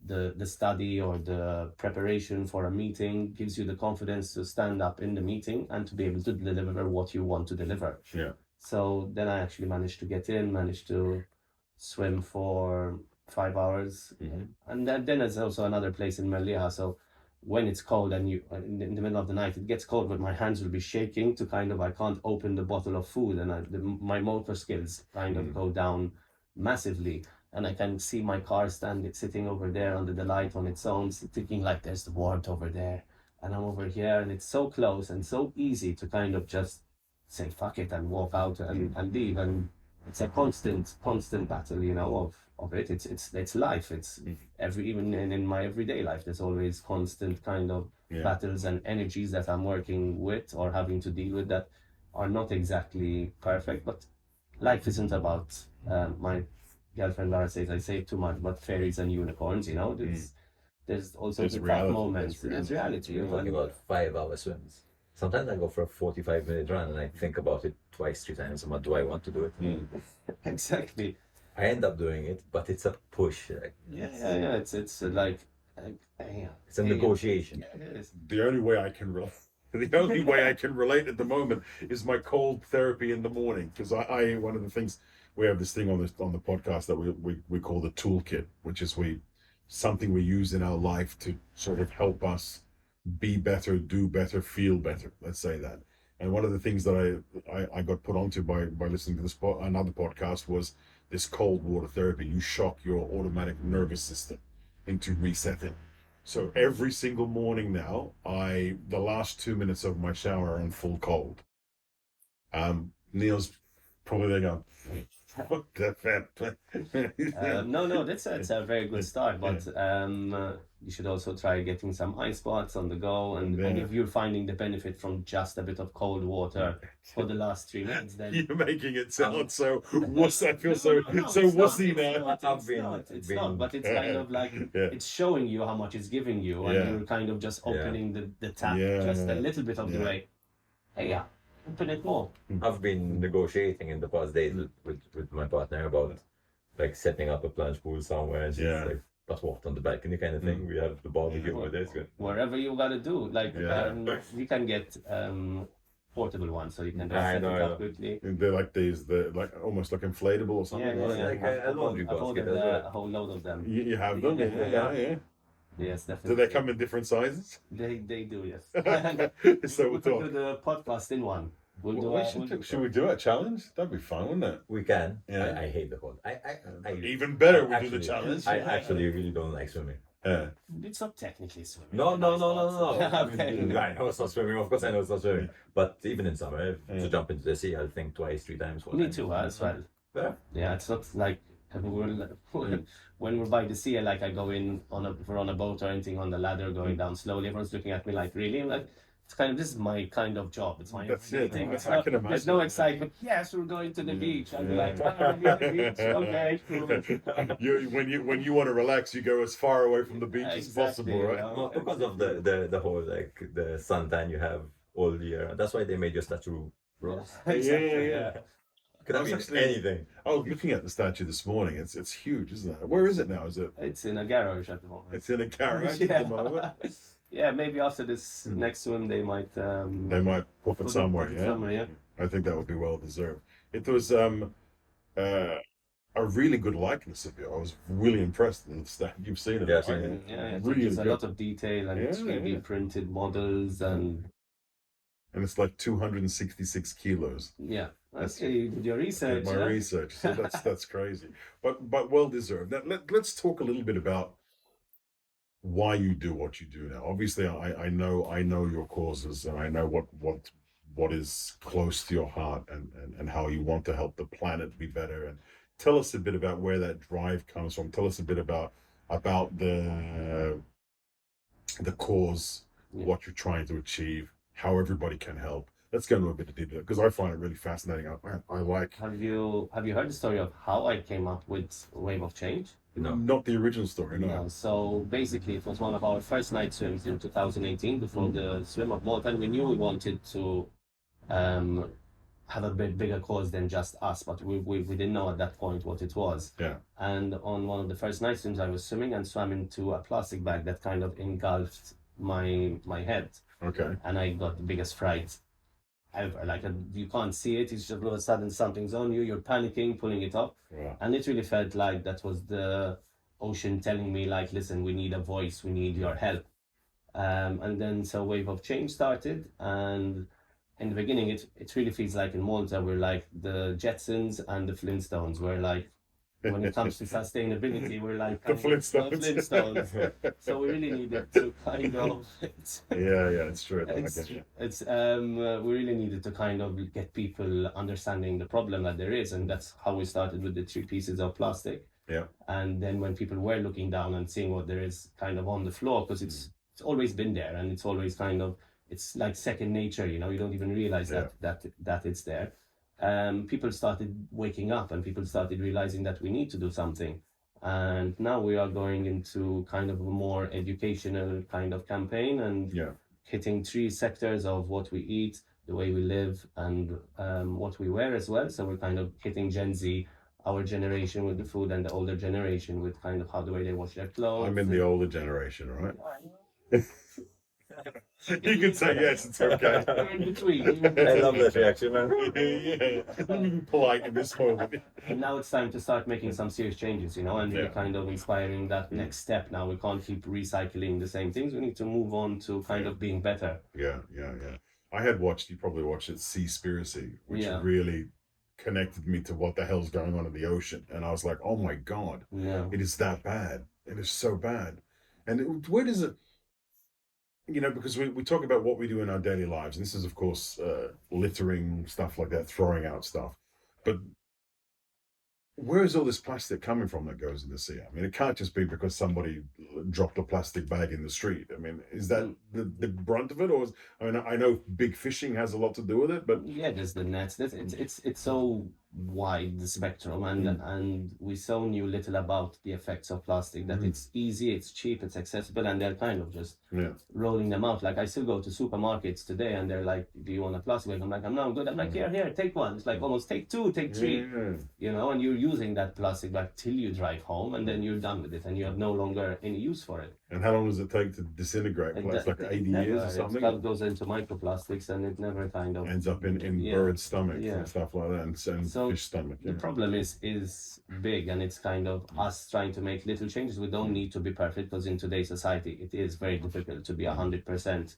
the study or the preparation for a meeting gives you the confidence to stand up in the meeting and to be able to deliver what you want to deliver. Yeah. So then I actually managed to swim for 5 hours. And then there's also another place in Melilla. So when it's cold and you in the middle of the night, it gets cold, but my hands will be shaking to kind of, I can't open the bottle of food, and my motor skills kind of go down massively. And I can see my car sitting over there under the light on its own, thinking like there's the warmth over there, and I'm over here, and it's so close and so easy to kind of just say fuck it and walk out and leave. And it's a constant battle, you know, of it. It's life. It's even in my everyday life, there's always constant kind of battles and energies that I'm working with or having to deal with that are not exactly perfect. But life isn't about my girlfriend Lara says I say too much, but fairies and unicorns, you know. There's also the tough moments. There's reality. You're talking about 5-hour swims. Sometimes I go for a 45-minute run and I think about it twice, 3 times. And what do I want to do it? Exactly. I end up doing it, but it's a push. Like, Yeah. It's like it's a negotiation. Yeah, it is. The only way I can relate at the moment is my cold therapy in the morning, because I one of the things, we have this thing on the podcast that we call the toolkit, which is something we use in our life to sort of help us be better, do better, feel better. Let's say that. And one of the things that I got put onto by listening to another podcast was this cold water therapy. You shock your automatic nervous system into resetting. So every single morning now, the last 2 minutes of my shower are on full cold. Neil's probably there going, fuck that. No, that's a very good start. But you should also try getting some ice baths on the go. And if you're finding the benefit from just a bit of cold water for the last 3 minutes, then you're making it sound so. What's that feel so? So what's he now? It's not. But it's kind of like it's showing you how much it's giving you, and you're kind of just opening the tap just a little bit of the way. Hey, open it more. I've been negotiating in the past days with my partner about like setting up a plunge pool somewhere, and she's like, but what, on the balcony kind of thing? We have the barbecue over there. Wherever you gotta do, like you can get portable ones, so you can just set it up quickly. They're like they're like almost like inflatable or something. Like a laundry basket. A whole load of them. You have them, yeah. Yes, definitely. Do they come in different sizes? They do, yes. So we'll do the podcast in one. Should we do a challenge? That'd be fun, wouldn't it? We can. Yeah. I hate the cold. I Even better, we actually, do the challenge. I actually really don't like swimming. Yeah. It's not technically swimming. No. Okay. I know it's not swimming. Of course, I know it's not swimming. But even in summer, to jump into the sea, I'll think twice, 3 times. Me too, as well. Yeah, it's not like when we're by the sea, like I go in if we're on a boat or anything on the ladder going down slowly. Everyone's looking at me like, really? I'm like, this is my kind of job. It's my thing. I can imagine. There's no excitement. Yes, we're going to the beach. I'll be like, the beach. Okay. When you want to relax, you go as far away from the beach as possible, right? Well, because of the whole like the suntan you have all year. That's why they made your statue rose. Yeah. Could have been anything. Oh, looking at the statue this morning, it's huge, isn't it? Where is it now? Is it? It's in a garage at the moment. It's in a garage at the moment. Yeah, maybe after this next swim they might. They might pop it somewhere. Yeah. I think that would be well deserved. It was a really good likeness of you. I was really impressed with the statue. You've seen it. Yeah. Really There's a lot of detail and 3D printed models and it's like 266 kilos. Yeah. You did your research. My research. So that's crazy. But well deserved. Now, let's talk a little bit about why you do what you do now. Obviously, I know your causes, and I know what is close to your heart, and how you want to help the planet be better. And tell us a bit about where that drive comes from. Tell us a bit about the cause, what you're trying to achieve, how everybody can help. Let's go into a bit of detail, because I find it really fascinating. I like. Have you heard the story of how I came up with Wave of Change? No, not the original story. No. So basically, it was one of our first night swims in 2018. Before the swim of Malta, and we knew we wanted to have a bit bigger cause than just us, but we didn't know at that point what it was. Yeah. And on one of the first night swims, I was swimming and swam into a plastic bag that kind of engulfed my head. Okay. And I got the biggest fright ever. Like you can't see it. It's just all of a sudden something's on you. You're panicking, pulling it up. Yeah. And it really felt like that was the ocean telling me like, listen, we need a voice, we need your help. And then so wave of change started, and in the beginning it really feels like in Malta we're like the Jetsons and the Flintstones. We're like, when it comes to sustainability, we're like The kind of Flintstones. Flintstones. So we really needed to kind of Yeah, it's true. I it's, get you. we really needed to kind of get people understanding the problem that there is, and that's how we started with the 3 pieces of plastic. Yeah. And then when people were looking down and seeing what there is kind of on the floor, because it's always been there, and it's always kind of, it's like second nature, you know, you don't even realize that it's there. People started waking up, and people started realizing that we need to do something. And now we are going into kind of a more educational kind of campaign, and hitting 3 sectors of what we eat, the way we live, and what we wear as well. So we're kind of hitting Gen Z, our generation, with the food, and the older generation with kind of how the way they wash their clothes. I'm in the older generation, right? You can say yes, it's okay. We're in between. I love that reaction, man. Yeah. Polite in this moment. And now it's time to start making some serious changes, you know, and we're kind of inspiring that next step. Now we can't keep recycling the same things. We need to move on to kind of being better. Yeah. I had watched, you probably watched it, Seaspiracy, which really connected me to what the hell's going on in the ocean. And I was like, oh my God, it is that bad. It is so bad. And where does it, you know, because we talk about what we do in our daily lives, and this is, of course, littering, stuff like that, throwing out stuff. But where is all this plastic coming from that goes in the sea? I mean, it can't just be because somebody dropped a plastic bag in the street. I mean, is that the brunt of it? Or I mean, I know big fishing has a lot to do with it, but yeah, there's the nets. It's so wide, the spectrum, and we so knew little about the effects of plastic that it's easy, it's cheap, it's accessible, and they're kind of just rolling them out. Like, I still go to supermarkets today, and they're like, do you want a plastic bag? I'm like, I'm good. I'm like, here, take one. It's like, almost take 2, take 3, you know, and you're using that plastic bag till you drive home, and then you're done with it, and you have no longer any use for it. And how long does it take to disintegrate? It's like 80 years or something? It goes into microplastics, and it never kind of ends up in bird stomach and stuff like that, and so fish stomach. The problem is big, and it's kind of us trying to make little changes. We don't need to be perfect, because in today's society it is very difficult to be 100%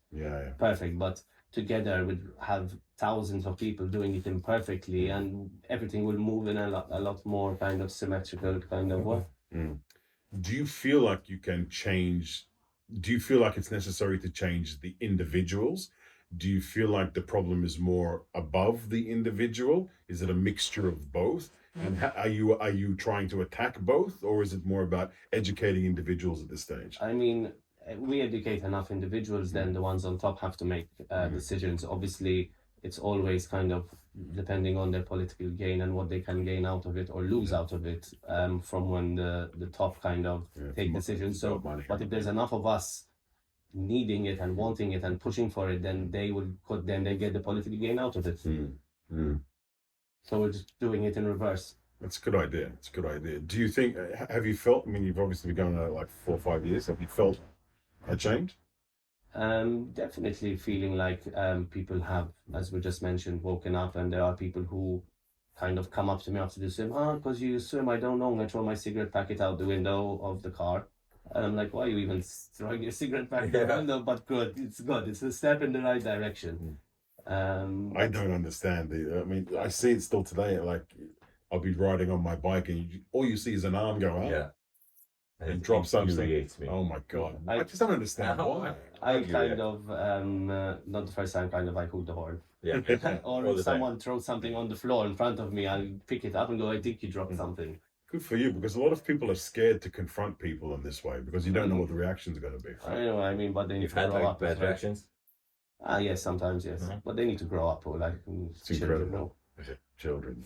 perfect, but together we have thousands of people doing it imperfectly, and everything will move in a lot more kind of symmetrical kind of way. Do you feel like you can change? Do you feel like it's necessary to change the individuals? Do you feel like the problem is more above the individual? Is it a mixture of both? And are you trying to attack both, or is it more about educating individuals at this stage? I mean, we educate enough individuals, then the ones on top have to make decisions. Obviously, it's always kind of depending on their political gain and what they can gain out of it or lose out of it, from when the top kind of take decisions. So, but if there's enough of us needing it and wanting it and pushing for it, then they get the political gain out of it. So we're just doing it in reverse. That's a good idea. It's a good idea. Do you think, have you felt, I mean, you've obviously been going like 4 or 5 years, have you felt a change? Definitely feeling like people have, as we just mentioned, woken up, and there are people who kind of come up to me after the swim, because you swim, I don't know, I'm going to throw my cigarette packet out the window of the car. And I'm like, why are you even throwing your cigarette packet out the window? But good, it's a step in the right direction. I don't understand. I mean, I see it still today, like I'll be riding on my bike and all you see is an arm go up. And drop something. Oh my God. I just don't understand why. I kind of, not the first time, kind of like hoot the horn. Or if someone throws something on the floor in front of me, I'll pick it up and go, I think you dropped something. Good for you, because a lot of people are scared to confront people in this way because you don't know what the reaction's going to be. I know, I mean, but they need to grow up. Bad reactions? Yes, sometimes, yes. But they need to grow up, or like it's incredible. Children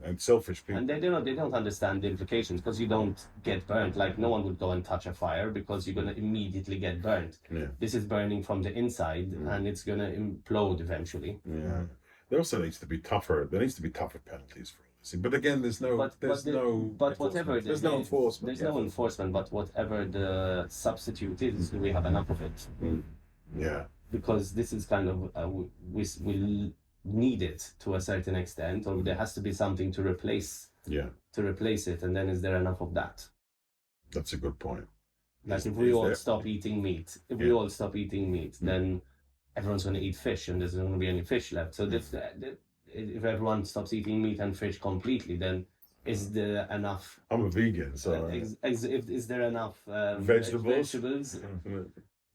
and selfish people. And they don't understand the implications, because you don't get burnt. Like, no one would go and touch a fire because you're going to immediately get burnt. This is burning from the inside, and it's going to implode eventually. There also needs to be tougher. There needs to be tougher penalties for all this. But again, there's no enforcement. There's no enforcement. But whatever the substitute is, we have enough of it. Because this is kind of we need it to a certain extent, or there has to be something to replace it, and then is there enough of that? That's a good point. Like if we all stop eating meat, then everyone's going to eat fish, and there's not going to be any fish left. So if everyone stops eating meat and fish completely, then is there enough? I'm a vegan, so Is there enough vegetables?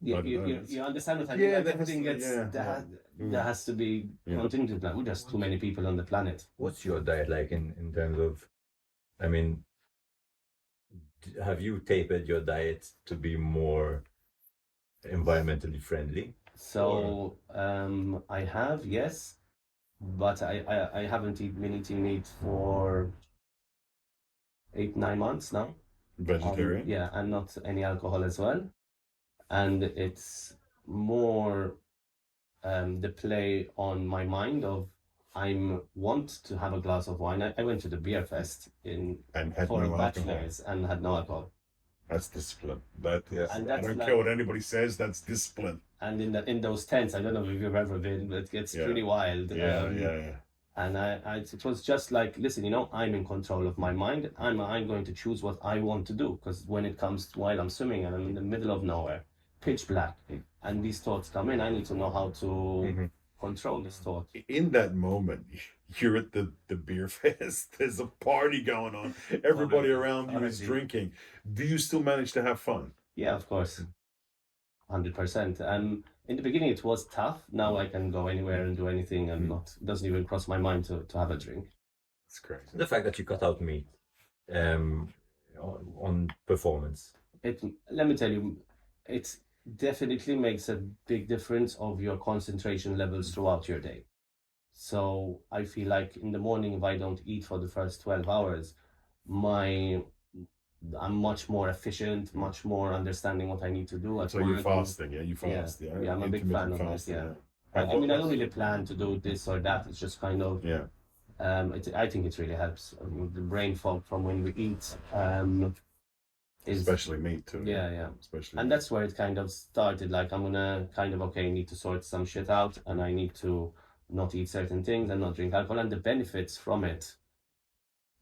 You understand what I mean? Yeah, like everything gets there has to be continued. Like we're just too many people on the planet. What's your diet like in terms of? I mean, have you tapered your diet to be more environmentally friendly? So I have, yes, but I haven't been eating meat for 8-9 months now. Vegetarian? Yeah, and not any alcohol as well. And it's more the play on my mind of I want to have a glass of wine. I went to the beer fest And had for no bachelors and had no alcohol. That's discipline. That is. And I that's don't like- care what anybody says. That's discipline. And in those tents, I don't know if you've ever been, but it gets pretty wild. Yeah. And it was just like, listen, I'm in control of my mind. I'm going to choose what I want to do. Because when it comes to while I'm swimming and I'm in the middle of nowhere, pitch black, and these thoughts come in, I need to know how to control this thought. In that moment, you're at the beer fest. There's a party going on. Everybody around you is drinking. Do you still manage to have fun? Yeah, of course. 100%. And in the beginning, it was tough. Now I can go anywhere and do anything, and it doesn't even cross my mind to have a drink. It's crazy. The fact that you cut out meat on performance. Let me tell you, it definitely makes a big difference of your concentration levels throughout your day. So I feel like in the morning, if I don't eat for the first 12 hours, I'm much more efficient, much more understanding what I need to do. So you're fasting, yeah? You fast, yeah? Yeah, I'm a big fan of that, yeah. I mean, I don't really plan to do this or that. It's just kind of, I think it really helps. The brain fog from when we eat especially meat too. Yeah. Especially and that's where it kind of started. Like, I'm gonna kind of, need to sort some shit out, and I need to not eat certain things and not drink alcohol, and the benefits from it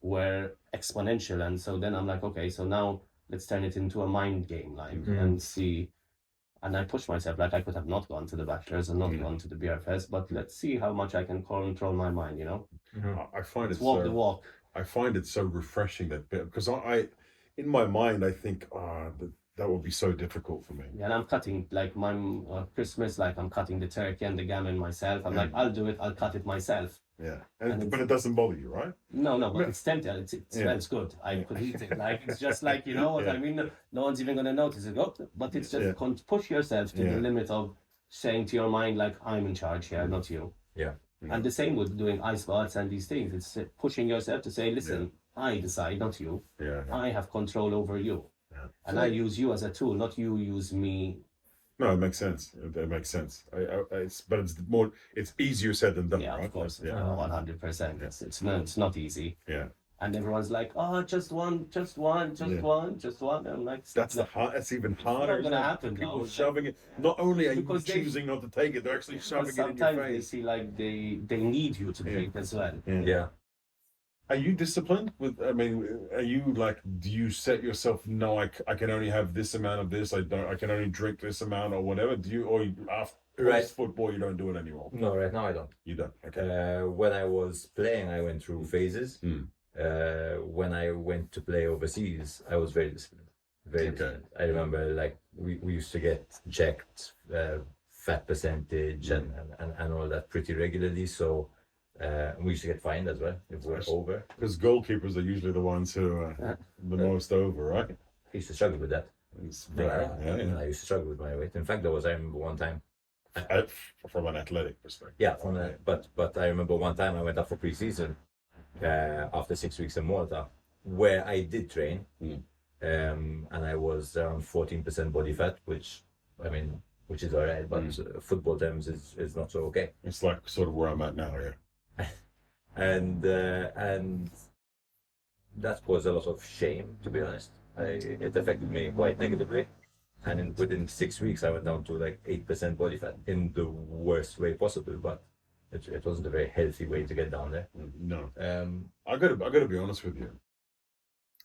were exponential. And so then I'm like, okay, so now let's turn it into a mind game, and see. And I pushed myself, like I could have not gone to the bachelors and not gone to the beer fest, but let's see how much I can control my mind, I find it walk the walk. I find it so refreshing because I in my mind I think that would be so difficult for me. Yeah, and I'm cutting, like, my Christmas, like I'm cutting the turkey and the gammon myself. I'm like, I'll do it, I'll cut it myself. Yeah, but it doesn't bother you, right? No, but it's tempting. It smells good. I could eat it. Like, it's just like, you know what I mean? No one's even going to notice it. But it's just push yourself to the limit of saying to your mind, like, I'm in charge here, not you. Yeah. And the same with doing ice baths and these things. It's pushing yourself to say, listen, I decide, not you. Yeah. I have control over you. Yeah. And I use you as a tool, not you use me. No, it makes sense. It makes sense. It's easier said than done, yeah, right? Of course. Yeah, 100%. It's not easy. Yeah. And everyone's like, oh, just one. And I'm like, that's even harder. It's not gonna happen. People shoving it. Not only are you choosing not to take it, they're actually shoving it in your face. Sometimes they see like they need you to drink as well. Yeah. Are you disciplined are you like, do you set yourself, no, I can only have this amount of this, I can only drink this amount or whatever? After football, you don't do it anymore? No, right now I don't. You don't? Okay. When I was playing, I went through phases. When I went to play overseas, I was very disciplined. Disciplined. I remember, like, we used to get checked fat percentage and all that pretty regularly, so we used to get fined as well if we're over. Because goalkeepers are usually the ones who are the most over, right? I used to struggle with that. I used to struggle with my weight. In fact, I remember one time. From an athletic perspective. Yeah, but I remember one time I went up for pre-season after 6 weeks in Malta, where I did train, and I was around 14% body fat, which is alright, but football terms is not so okay. It's like sort of where I'm at now, yeah. And that caused a lot of shame, to be honest. It affected me quite negatively, and within 6 weeks I went down to like 8% body fat in the worst way possible, but it wasn't a very healthy way to get down there. No. I gotta be honest with you.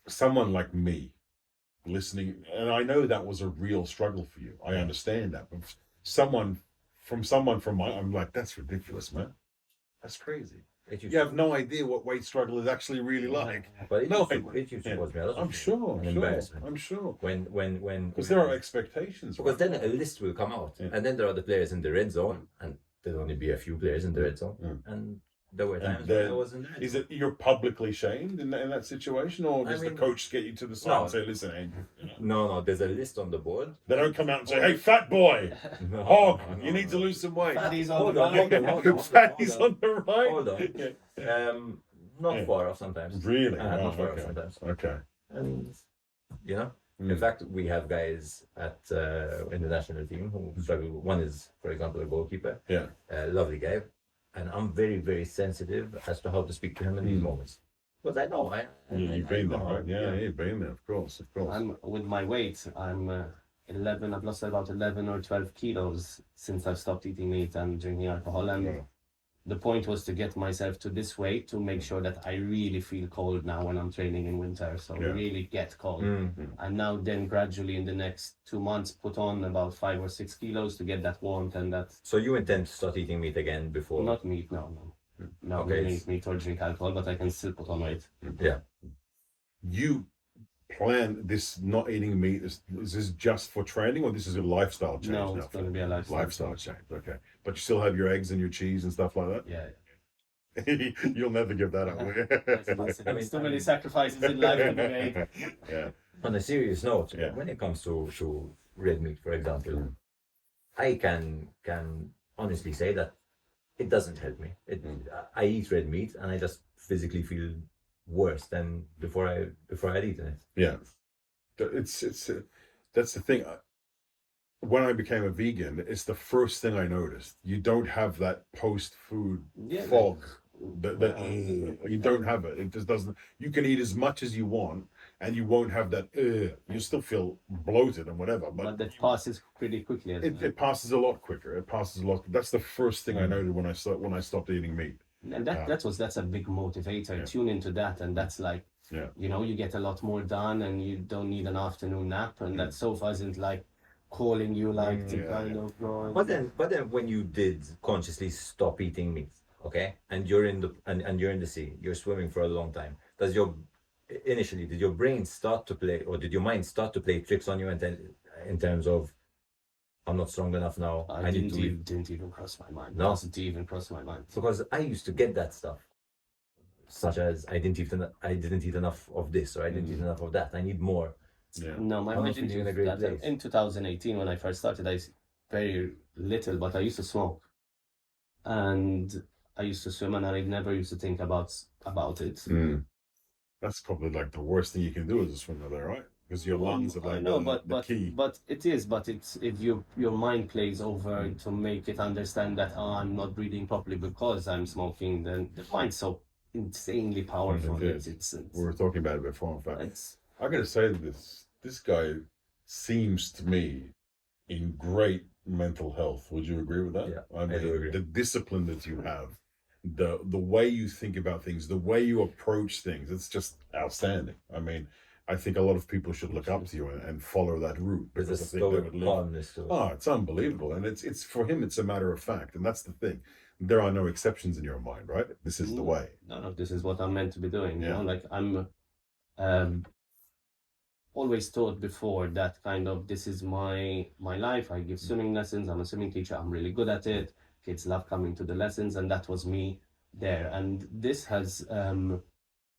Someone like me, listening, and I know that was a real struggle for you. I understand that, but someone from my, I'm like, that's ridiculous, man. That's crazy. You have no idea what weight struggle is actually really like. But it No, used to cause me a lot of I'm sure, an embarrassment. I'm sure. When Because there are expectations. because right? then a list will come out, Yeah. and then there are the players in the red zone, and there'll only be a few players in the red zone, and there were And times when I then- was in the red Is zone. it you're publicly shamed in that situation, or I does mean, the coach get you to the side no. and say, "Listen, Andrew, you know?" No, there's a list on the board. They don't come out and say, "Hey, fat boy, No, hog, no, you need to lose some weight." Fatty's on Hold the on, right. hold on. Fatty's on the right. Hold on. Yeah. Not Yeah. far off sometimes. Really? Not Wow, far off okay. sometimes. Okay. And you know, Mm. in fact, we have guys at in the national team who struggle. One is, for example, a goalkeeper, Yeah. a lovely guy, and I'm very, very sensitive as to how to speak to him in these moments. But I know, You've been there, know, right? Yeah, you've been there, of course, of course. I'm with my weight. I'm 11. I've lost about 11 or 12 kilos since I've stopped eating meat and drinking alcohol. And Yeah. the point was to get myself to this weight to make sure that I really feel cold now when I'm training in winter. So Yeah. really get cold. Mm. And now then gradually in the next 2 months put on about 5 or 6 kilos to get that warmth and that. So you intend to start eating meat again before? Not meat, no. No, Okay. I don't eat meat or drink alcohol, but I can still put on weight. Yeah. You plan this not eating meat, is this just for training, or this is a lifestyle change No, now? it's going to be a Lifestyle change, okay. But you still have your eggs and your cheese and stuff like that? Yeah. You'll never give that up, will you? There's too many sacrifices in life to be made. Yeah. On a serious note, Yeah. when it comes to red meat, for example, I can honestly say that it doesn't help me. I eat red meat and I just physically feel worse than before I'd eaten it. Yeah, it's that's the thing. When I became a vegan, it's the first thing I noticed. You don't have that post-food Yeah, fog. That you don't have it. It just doesn't. You can eat as much as you want, and you won't have that. You still feel bloated and whatever, But that passes pretty quickly. it passes a lot quicker. It passes a lot. That's the first thing I noted when I stopped eating meat. And that's a big motivator. Yeah. Tune into that, and that's like, Yeah. you know, you get a lot more done, and you don't need an afternoon nap, and that sofa isn't like calling you like to Yeah, kind yeah. of go. But then when you did consciously stop eating meat, okay, and you're in the sea, you're swimming for a long time. Did your brain start to play, or did your mind start to play tricks on you in terms of, I'm not strong enough now. I need to eat. didn't even cross my mind. No? Doesn't even cross my mind. Because I used to get that stuff, such as I didn't eat enough of this, or I didn't eat enough of that. I need more. Yeah. No, my I'm mind not didn't feeling in a do great that. place. In 2018, when I first started, I very little, but I used to smoke, and I used to swim, and I never used to think about it. Mm. That's probably like the worst thing you can do as a swimmer, there, right? Because your lungs are I like know, the key. but it's if your mind plays over to make it understand that I'm not breathing properly because I'm smoking, then the mind's so insanely powerful. It is. It's We were talking about it before, in fact. it's I gotta say this guy seems to me in great mental health. Would you agree with that? Yeah, I mean, do agree. the discipline that you have, the way you think about things, the way you approach things, it's just outstanding. I mean, I think a lot of people should look up to you and follow that route. There's a because I think they stoic would live. calmness to it. Oh, it's unbelievable, and it's for him. It's a matter of fact, and that's the thing. There are no exceptions in your mind, right? This is the way. no, this is what I'm meant to be doing. You Yeah. know, like I'm always taught before that kind of this is my life. I give swimming lessons. I'm a swimming teacher. I'm really good at it. Kids love coming to the lessons, and that was me there. And this has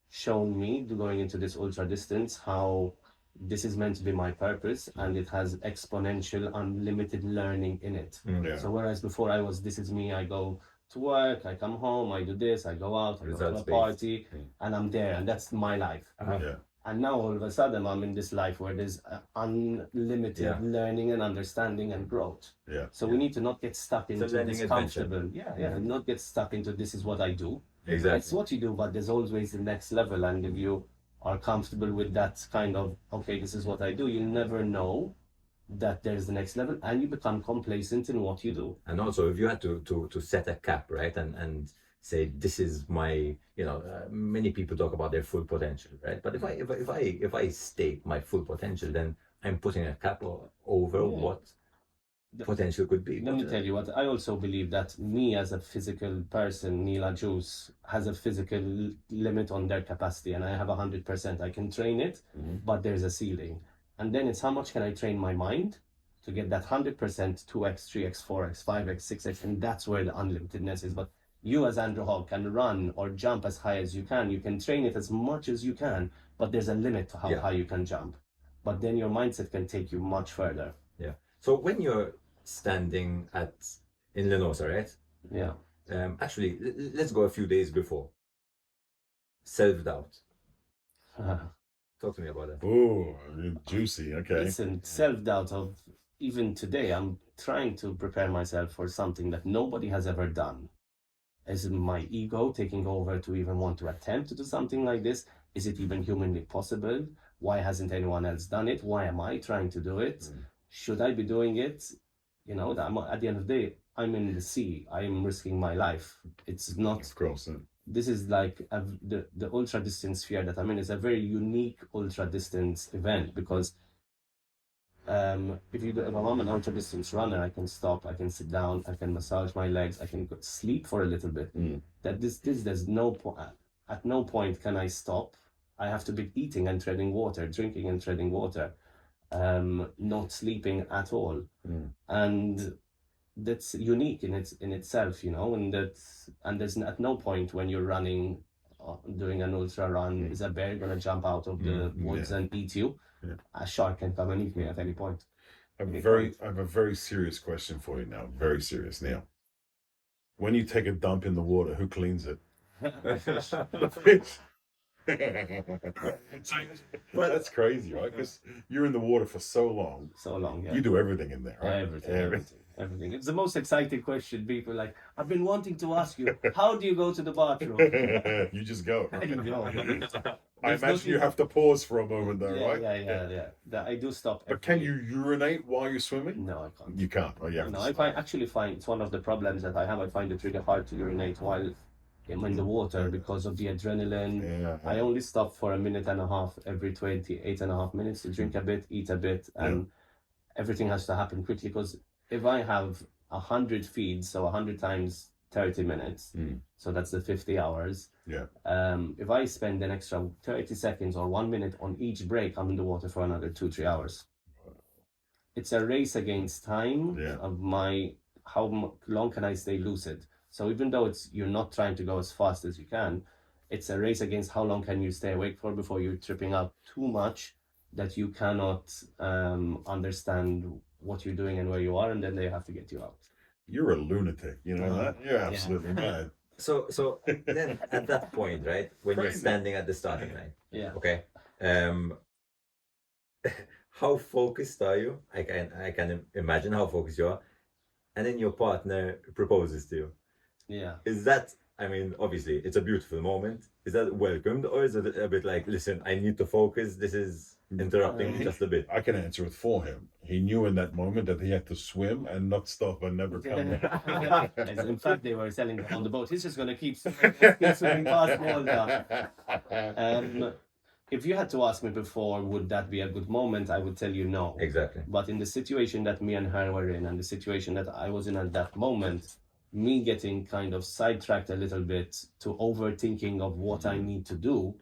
shown me going into this ultra distance how this is meant to be my purpose, and it has exponential, unlimited learning in it. Yeah. So whereas before this is me, I go to work, I come home, I do this, I go out, I go to a Results-based. party, and I'm there, and that's my life. Yeah. And now all of a sudden I'm in this life where there's unlimited Yeah. learning and understanding and growth. Yeah. So we need to not get stuck into learning this adventure. comfortable. Yeah, not get stuck into this is what I do. Exactly. It's what you do, but there's always the next level. And if you are comfortable with that kind of, okay, this is what I do, you'll never know that there's the next level, and you become complacent in what you do. And also, if you had to set a cap, right, and say this is my, many people talk about their full potential, right? But if I state my full potential, then I'm putting a cap over what potential could be. Let me tell you what, I also believe that me as a physical person, Neil Agius, has a physical limit on their capacity, and I have 100%. I can train it, but there's a ceiling. And then it's how much can I train my mind to get that 100%, 2x, 3x, 4x, 5x, 6x, and that's where the unlimitedness is. But you as Andrew Hogg can run or jump as high as you can train it as much as you can, but there's a limit to how high you can jump. But then your mindset can take you much further. Yeah. So when you're standing in Lenosa, right? Yeah. Actually, let's go a few days before. Self-doubt. Talk to me about that. Oh, juicy. Okay. Listen, self-doubt of even today, I'm trying to prepare myself for something that nobody has ever done. Is my ego taking over to even want to attempt to do something like this? Is it even humanly possible? Why hasn't anyone else done it? Why am I trying to do it? Should I be doing it? At the end of the day, I'm in the sea. I am risking my life. It's not. Of course. This is like the ultra distance sphere that I'm in is a very unique ultra distance event because if I'm an ultra distance runner, I can stop, I can sit down, I can massage my legs, I can sleep for a little bit. That there's no point. At no point can I stop. I have to be eating and treading water, drinking and treading water, not sleeping at all, and that's unique in itself, and there's at no point when you're running, doing an ultra run, is a bear gonna jump out of the woods and eat you. A shark can come and eat me at any point. I have a very serious question for you now. Very serious, Neil. When you take a dump in the water, who cleans it? That's crazy, right? Because you're in the water for so long. Yeah. You do everything in there, right? Everything. It's the most exciting question. People are like, I've been wanting to ask you, how do you go to the bathroom? You just go. I don't know. I imagine you have to pause for a moment though, right? Yeah. I do stop. But can you urinate while you're swimming? No, I can't. You can't. Oh, yeah. No, I find it's one of the problems that I have. I find it really hard to urinate while I'm in the water because of the adrenaline. Yeah. I only stop for a minute and a half every 28.5 minutes to drink a bit, eat a bit, and everything has to happen quickly because if I have 100 feeds, so 100 times 30 minutes, so that's the 50 hours. Yeah. If I spend an extra 30 seconds or 1 minute on each break, I'm in the water for another 2-3 hours. It's a race against time of how long can I stay lucid. So even though you're not trying to go as fast as you can, it's a race against how long can you stay awake for before you're tripping out too much that you cannot understand what you're doing and where you are, and then they have to get you out. You're a lunatic, you know that? You're absolutely mad. So then at that point, right, when you're standing at the starting line, okay, how focused are you? I can imagine how focused you are, and then your partner proposes to you. Yeah. Is that, I mean, obviously it's a beautiful moment. Is that welcomed, or is it a bit like, listen, I need to focus, this is interrupting just a bit? I can answer it for him. He knew in that moment that he had to swim and not stop and never come back. In fact, they were telling on the boat, he's just going to keep swimming past all that. If you had to ask me before, would that be a good moment? I would tell you no. Exactly. But in the situation that me and her were in, and the situation that I was in at that moment, me getting kind of sidetracked a little bit to overthinking of what I need to do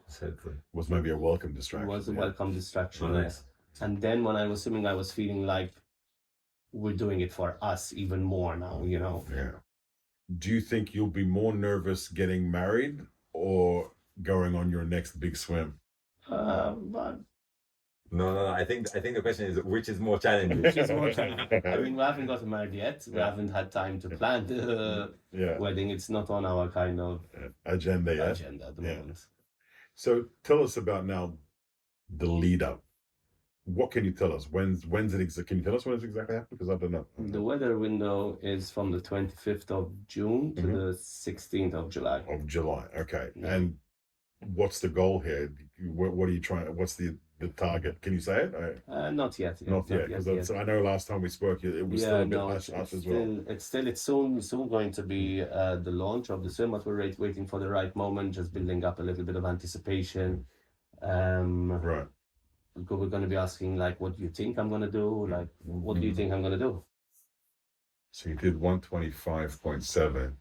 was maybe a welcome distraction. Was a welcome distraction. Oh, nice. And then when I was swimming, I was feeling like we're doing it for us even more now, Yeah. Do you think you'll be more nervous getting married or going on your next big swim? But No. I think the question is which is more challenging. I mean, we haven't gotten married yet. We haven't had time to plan the wedding. It's not on our kind of agenda yet. At the moment. So tell us about now the lead up. What can you tell us? When's it? Can you tell us when it's exactly happening? Because I don't know. The weather window is from the 25th of June to the 16th of July. Okay. Yeah. And what's the goal here? What are you trying? What's the the target? Can you say it? Not yet. Not yet, because I know last time we spoke, it was still a bit hush as well. It's soon going to be the launch of the swim, but we're waiting for the right moment, just building up a little bit of anticipation. Right. We're going to be asking, like, what do you think I'm going to do? Like, what do you think I'm going to do? So you did 125.7.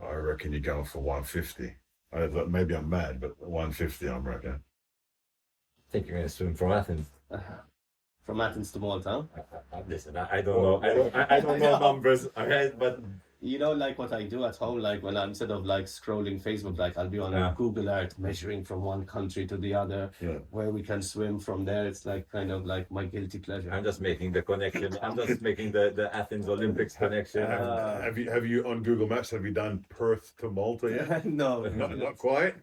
I reckon you're going for 150. Maybe I'm mad, but 150, I'm reckon. I think you're going to swim from Athens. From Athens to Malta? Listen, I don't know. I don't know numbers, alright, but you know, like what I do at home, like when I'm instead of like scrolling Facebook, like I'll be on a Google Earth measuring from one country to the other, where we can swim from there. It's like kind of like my guilty pleasure. I'm just making the connection. I'm just making the Athens Olympics connection. Have you on Google Maps? Have you done Perth to Malta yet? No, not quite.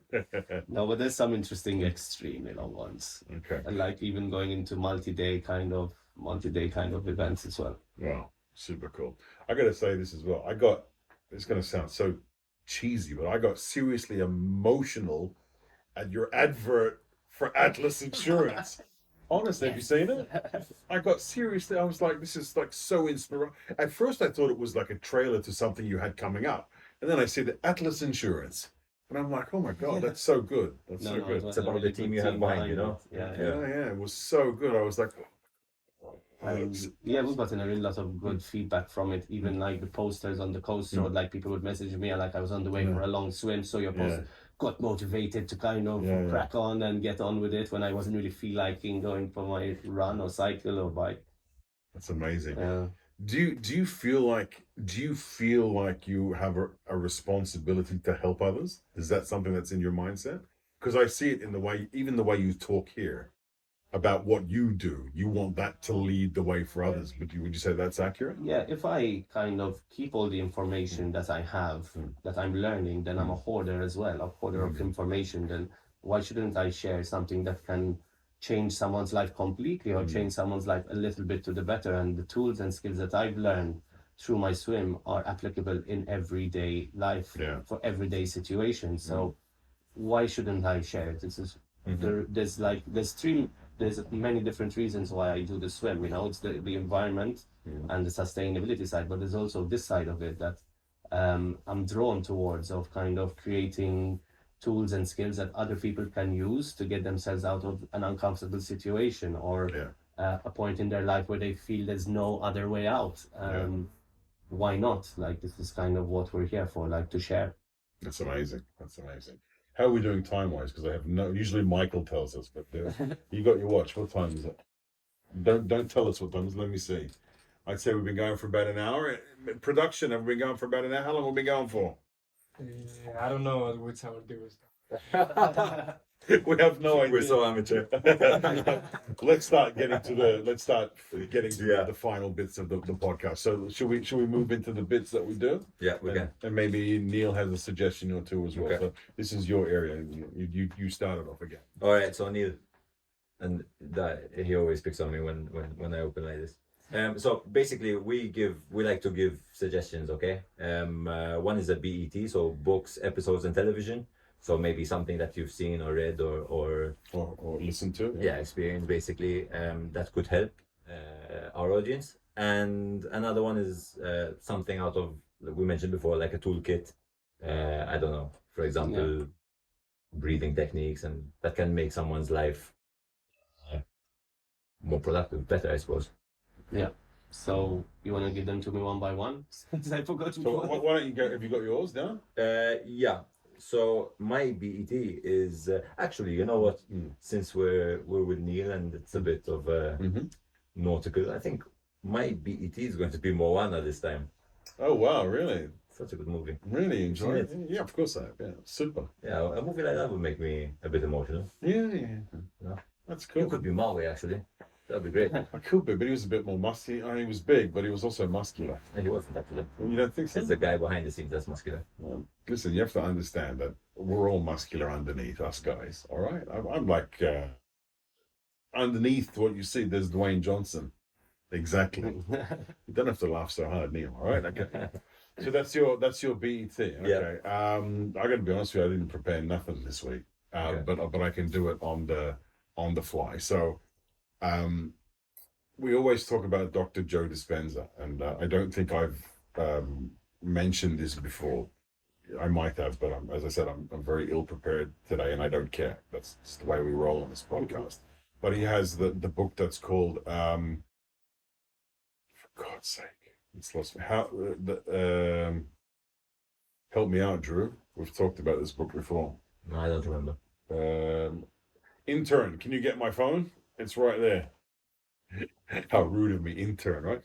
No, but there's some interesting extreme, ones. Okay. And like even going into multi-day kind of events as well. Wow, super cool. I got to say this as well. It's going to sound so cheesy, but I got seriously emotional at your advert for Atlas Insurance. Honestly, have you seen it? I was like, this is like so inspiring. At first I thought it was like a trailer to something you had coming up. And then I see the Atlas Insurance. And I'm like, oh my God, that's so good. That's so good. It's about the team you have behind, Yeah. It was so good. I was like, we've gotten a really lot of good feedback from it. Even like the posters on the coast road, like people would message me, like I was on the way for a long swim, so your post got motivated to kind of crack on and get on with it when I wasn't really feel like going for my run or cycle or bike. That's amazing. Do you feel like you have a responsibility to help others? Is that something that's in your mindset? Because I see it in the way you talk here about what you do. You want that to lead the way for others. But would you say that's accurate? Yeah, if I kind of keep all the information that I have, that I'm learning, then I'm a hoarder as well, a hoarder of information. Then why shouldn't I share something that can change someone's life completely or change someone's life a little bit to the better? And the tools and skills that I've learned through my swim are applicable in everyday life for everyday situations. So why shouldn't I share it? This is there's many different reasons why I do the swim. It's the environment and the sustainability side, but there's also this side of it that I'm drawn towards, of kind of creating tools and skills that other people can use to get themselves out of an uncomfortable situation or a point in their life where they feel there's no other way out. Why not? Like, this is kind of what we're here for, like, to share. That's amazing. How are we doing time-wise? Because I have usually Michael tells us, but you got your watch. What time is it? Don't tell us what time it is. Let me see. I'd say we've been going for about an hour. Production, have we been going for about an hour? How long have we been going for? I don't know which our do is. We have no idea. We're so amateur. Let's start getting to the final bits of the podcast. So should we move into the bits that we do? Yeah, we can. And maybe Neil has a suggestion or two as well. Okay. So this is your area. You started off again. All right, so Neil, and he always picks on me when I open like this. So basically, we like to give suggestions. Okay. One is a BET, so books, episodes, and television. So maybe something that you've seen or read or listened to. Yeah, experience basically that could help our audience. And another one is something out of, like we mentioned before, like a toolkit. I don't know, for example, breathing techniques, and that can make someone's life more productive, better, I suppose. Yeah. So you want to give them to me one by one? Since I forgot to. So why don't you go? Have you got yours down? Yeah. So my BET is actually, you know what? Since we're with Neil and it's a bit of nautical, I think my BET is going to be Moana this time. Oh wow! Really? Such a good movie. Really enjoyed it? Yeah, of course I have. Yeah, super. Yeah, a movie like that would make me a bit emotional. Yeah. That's cool. You could be Maui actually. That'd be great. I could be, but he was a bit more musky. I mean, he was big, but he was also muscular. And he wasn't actually. You don't think so? It's the guy behind the scenes that's muscular. Well, listen, you have to understand that we're all muscular underneath, us guys. All right, I'm like underneath what you see. There's Dwayne Johnson. Exactly. You don't have to laugh so hard, Neil. All right. Okay. So that's your BET. Okay. Yeah. I'm gonna be honest with you. I didn't prepare nothing this week. Okay. but I can do it on the fly. So, we always talk about Dr. Joe Dispenza, and I don't think I've mentioned this before. I might have, but as I said, I'm very ill prepared today, and I don't care. That's just the way we roll on this podcast. But he has the book that's called, for God's sake, it's lost me. Help me out, Drew. We've talked about this book before. No, I don't remember. Intern, can you get my phone? It's right there. How rude of me, intern, right?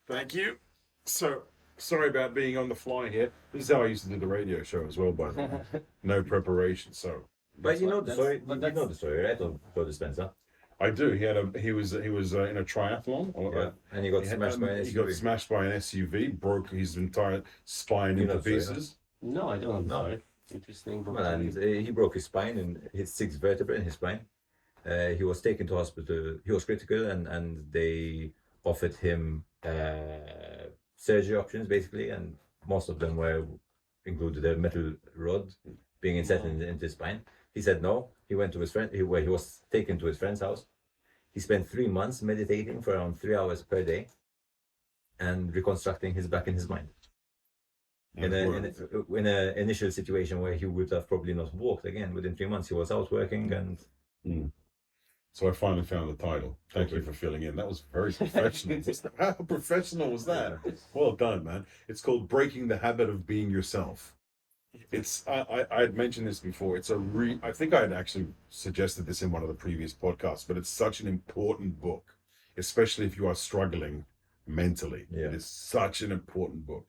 Thank you. So, sorry about being on the fly here. This is how I used to do the radio show as well, by the way. No preparation, so. But you know the that's- story. but You that's- know the story, right? Of Joe Dispenza. I do. He was in a triathlon. Yeah. And he got smashed by an He got SUV. smashed by an SUV, broke his entire spine You know into the story, pieces. No, I don't. No. Sorry. Interesting book. Well, and he broke his spine and hit 6 vertebrae in his spine. He was taken to hospital. He was critical, and they offered him surgery options basically, and most of them were included a metal rod being inserted into his spine. He said no. He went to his friend. He was taken to his friend's house. He spent 3 months meditating for around 3 hours per day, and reconstructing his back and his mind. In a initial situation where he would have probably not walked again, within 3 months he was out working, and So I finally found the title. Thank you for filling in. That was very professional. How professional was that? Well done, man. It's called Breaking the Habit of Being Yourself. It's I had mentioned this before. It's I think I had actually suggested this in one of the previous podcasts, but it's such an important book, especially if you are struggling mentally. Yeah. It is such an important book.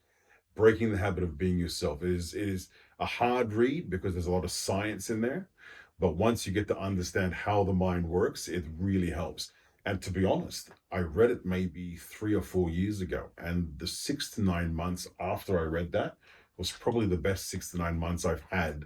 Breaking the Habit of Being Yourself. It is a hard read because there's a lot of science in there. But once you get to understand how the mind works, it really helps. And to be honest, I read it maybe 3 or 4 years ago. And the 6 to 9 months after I read that was probably the best 6 to 9 months I've had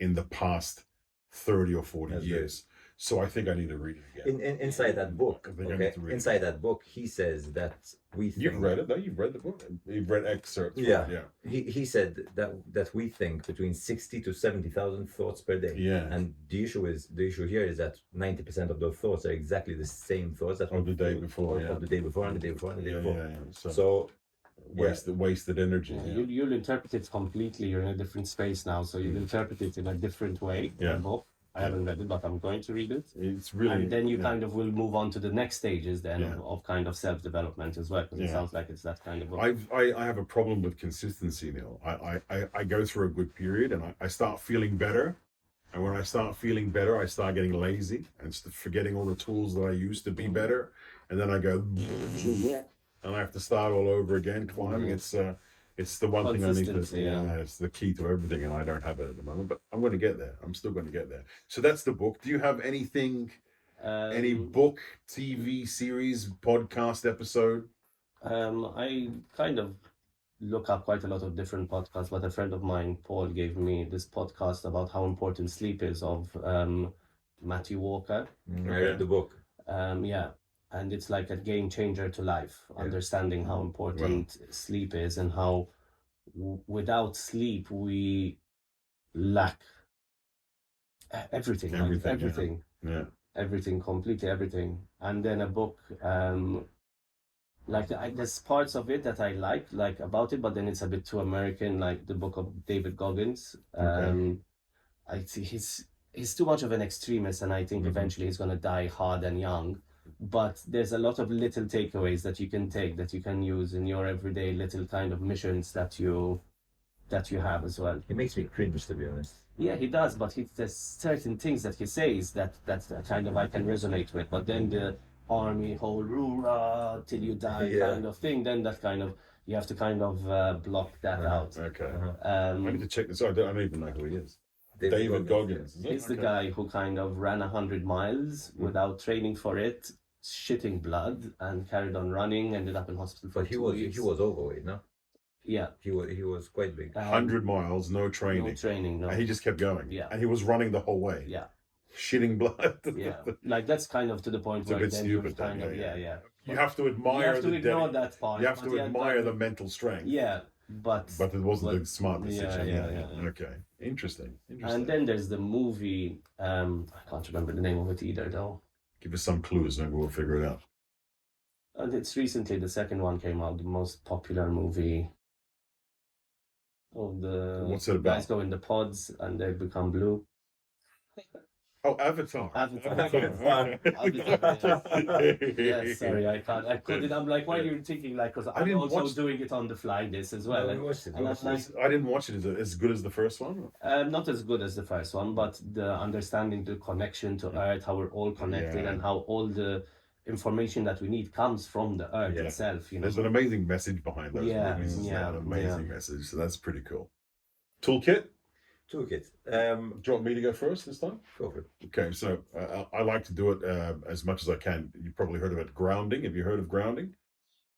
in the past 30 or 40 That's years. So I think I need to read it again. inside that book, I think I okay, need to read it. inside that book, he says that we think, You've read it, though? You've read the book? You've read excerpts from Yeah. it, yeah. He said that we think between 60 to 70,000 thoughts per day. Yeah. And the issue here is that 90% of those thoughts are exactly the same thoughts that Of the day before, yeah. of the day before and the day before and the day before. Yeah. So Wasted energy. Yeah, Yeah. you'll interpret it completely. You're in a different space now, so you'll interpret it in a different way. Yeah. The book. I haven't read it, but I'm going to read it. It's really. And then you yeah. kind of will move on to the next stages then Yeah. of kind of self-development as well, because it Yeah. sounds like it's that kind of book. I have a problem with consistency, Neil. I go through a good period and I start feeling better. And when I start feeling better, I start getting lazy and forgetting all the tools that I used to be better. And then I go, and I have to start all over again climbing. It's the one thing I need to, Consistency, yeah. it's the key to everything. And I don't have it at the moment, but I'm going to get there. I'm still going to get there. So that's the book. Do you have anything, any book, TV series, podcast episode? I kind of look up quite a lot of different podcasts, but a friend of mine, Paul, gave me this podcast about how important sleep is of Matthew Walker. I read the book. Yeah, and it's like a game changer to life, understanding how important sleep is and how without sleep we lack everything, Yeah. everything, completely everything. And then a book, there's parts of it that I like about it, but then it's a bit too American, like the book of David Goggins. I see he's too much of an extremist, and I think eventually he's gonna die hard and young. But there's a lot of little takeaways that you can take, that you can use in your everyday little kind of missions that you have as well. It makes me cringe, to be honest. Yeah, he does, but there's certain things that he says that kind of I can resonate with. But then the army whole rule till you die kind of thing, then that kind of you have to kind of block that out. Okay. I need to check this out. I don't even know who he is. David Goggins. Is it? He's the guy who kind of ran 100 miles without training for it, shitting blood, and carried on running. Ended up in hospital for But he 2 was weeks. he was overweight, no? Yeah. He was quite big. 100 miles, no training. No training, no. And he just kept going. Yeah. And he was running the whole way. Yeah. Shitting blood. Yeah. Like that's kind of to the point It's a where bit then stupid you've kind then, of yeah. yeah. You have to admire You have to the ignore dedi- that part. You have but to yeah, admire the mental strength. Yeah. but But it wasn't a smart decision. yeah. Okay. Interesting. And then there's the movie. I can't remember the name of it either, though. Give us some clues, maybe we'll figure it out. And it's recently the second one came out, the most popular movie. Of the What's it about? guys go in the pods and they become blue. Oh, Avatar. Avatar. Yes, sorry, I can't. I couldn't. I'm like, why are you thinking like? Because I'm also doing it on the fly. This as well. No, we watched it. And I'm like, I didn't watch it. Is it as good as the first one? not as good as the first one, but the understanding the connection to Earth, how we're all connected, Yeah. and how all the information that we need comes from the Earth Yeah. itself. You know. There's an amazing message behind those movies. Isn't there? An amazing message. So that's pretty cool. Toolkit. Toolkit. Do you want me to go first this time? Go for it. Okay, so I like to do it as much as I can. You've probably heard of it, grounding. Have you heard of grounding?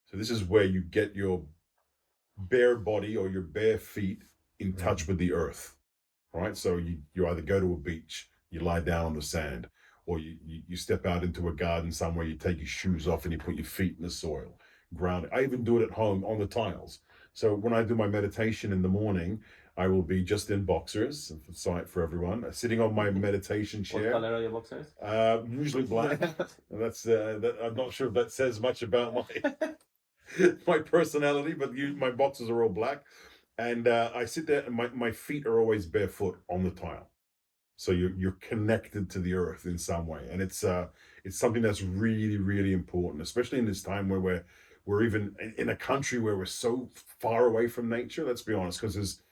So this is where you get your bare body or your bare feet in touch with the earth, right? So you either go to a beach, you lie down on the sand, or you step out into a garden somewhere, you take your shoes off and you put your feet in the soil. Grounding. I even do it at home on the tiles. So when I do my meditation in the morning, I will be just in boxers, for everyone, sitting on my meditation What chair. color are your boxers? Usually black. That's I'm not sure if that says much about my personality, but my boxers are all black, and I sit there, and my feet are always barefoot on the tile. So you're connected to the earth in some way, and it's something that's really, really important, especially in this time where we're even in a country where we're so far away from nature. Let's be honest, because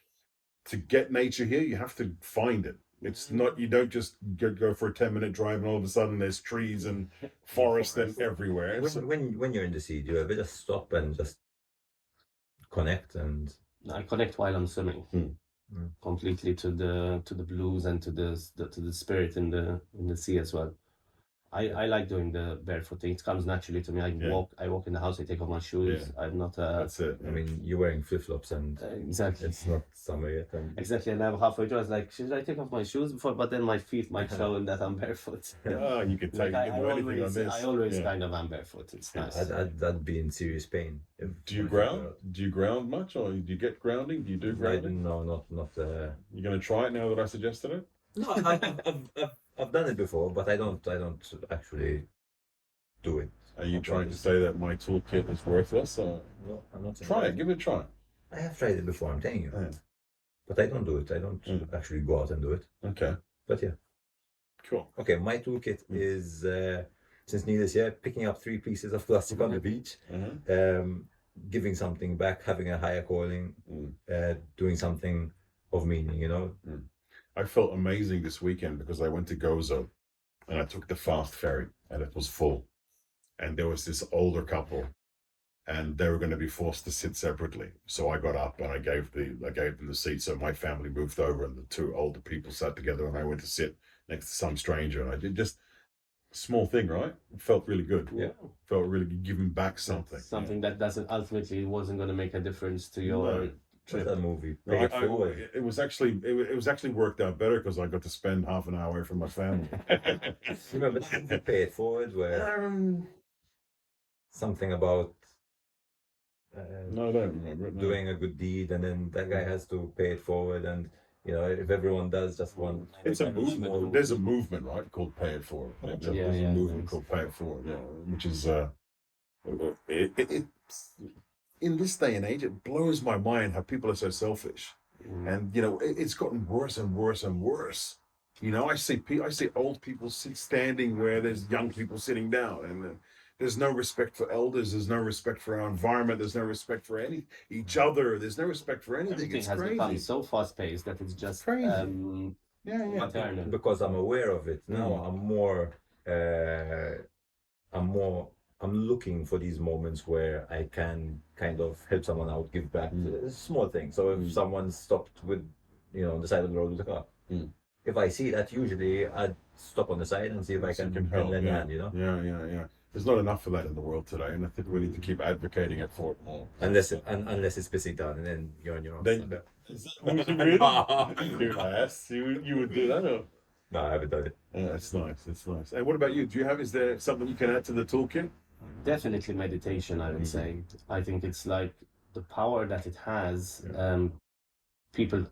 to get nature here, you have to find it. It's not, you don't just go for a 10-minute drive and all of a sudden there's trees and forest and everywhere. When you're in the sea, do you ever just stop and just connect? And I connect while I'm swimming, completely to the blues and to the spirit in the sea as well. I like doing the barefooting. It comes naturally to me. I walk in the house. I take off my shoes. Yeah. I'm not. That's it. I mean, you're wearing flip-flops and Exactly. it's not summer yet. And Exactly. And I'm halfway through. I was like, should I take off my shoes before? But then my feet might show that I'm barefoot. Oh, you can take Like, you can do anything on this. I always Yeah. kind of am barefoot. It's nice. I'd be in serious pain. Do you ground? Do you ground much, or do you get grounding? Do you do grounding? No, not. You're gonna try it now that I suggested it. No, I've done it before, but I don't actually do it. Are you trying to say that my toolkit is worthless? Or No, I'm not. try it. Give it a try. I have tried it before. I'm telling you, Yeah. but I don't do it. I don't actually go out and do it. Okay. But yeah. Cool. Okay, my toolkit is since Neil is here, picking up 3 pieces of plastic on the beach, giving something back, having a higher calling, doing something of meaning. You know. I felt amazing this weekend because I went to Gozo and I took the fast ferry and it was full. And there was this older couple and they were going to be forced to sit separately. So I got up and I gave them the seat. So my family moved over and the 2 older people sat together and I went to sit next to some stranger and I did just a small thing, right? It felt really good. Yeah. Felt really good, giving back something. Something that wasn't going to make a difference to your No. What's that movie? No, Pay It Forward. it was actually worked out better because I got to spend half an hour away from my family. Remember the movie Pay It Forward, where something about No, I don't remember it. No. doing a good deed, and then that guy has to pay it forward, and you know, if everyone does just one, It's a kind of movement. small- There's a movement, right, called Pay It Forward. There's a movement called Pay It Forward, which is in this day and age, it blows my mind how people are so selfish, and you know, it's gotten worse and worse and worse. You know, I see old people standing where there's young people sitting down, and there's no respect for elders. There's no respect for our environment. There's no respect for each other. There's no respect for anything. Everything It's has crazy. become so fast paced that it's just Crazy. yeah. Maternal. because I'm aware of it now. I'm looking for these moments where I can kind of help someone out, give back. It's a small thing. So if someone stopped with, you know, on the side of the road with a car, if I see that, usually I'd stop on the side and see if I can help. lend a hand, you know. Yeah. There's not enough of that in the world today, and I think we need to keep advocating it for it more. Unless it's pissing down, and then you're on your own. Then, you would do that? Or? No, I haven't done it. Yeah, it's nice. It's nice. And what about you? Is there something you can add to the toolkit? Definitely meditation, I would say. I think it's like the power that it has, people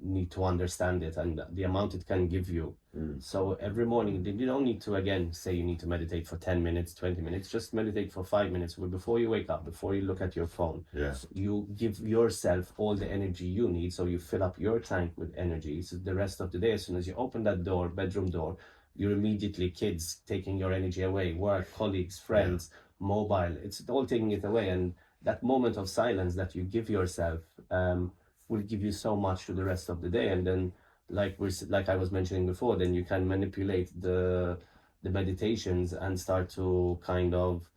need to understand it and the amount it can give you. So every morning, you don't need to, again, say you need to meditate for 10 minutes, 20 minutes, just meditate for 5 minutes before you wake up, before you look at your phone. So you give yourself all the energy you need, so you fill up your tank with energy. So the rest of the day, as soon as you open that door, bedroom door, you're immediately kids taking your energy away, work, colleagues, friends, mobile, it's all taking it away. And that moment of silence that you give yourself will give you so much to the rest of the day. And then, like I was mentioning before, then you can manipulate the meditations and start to kind of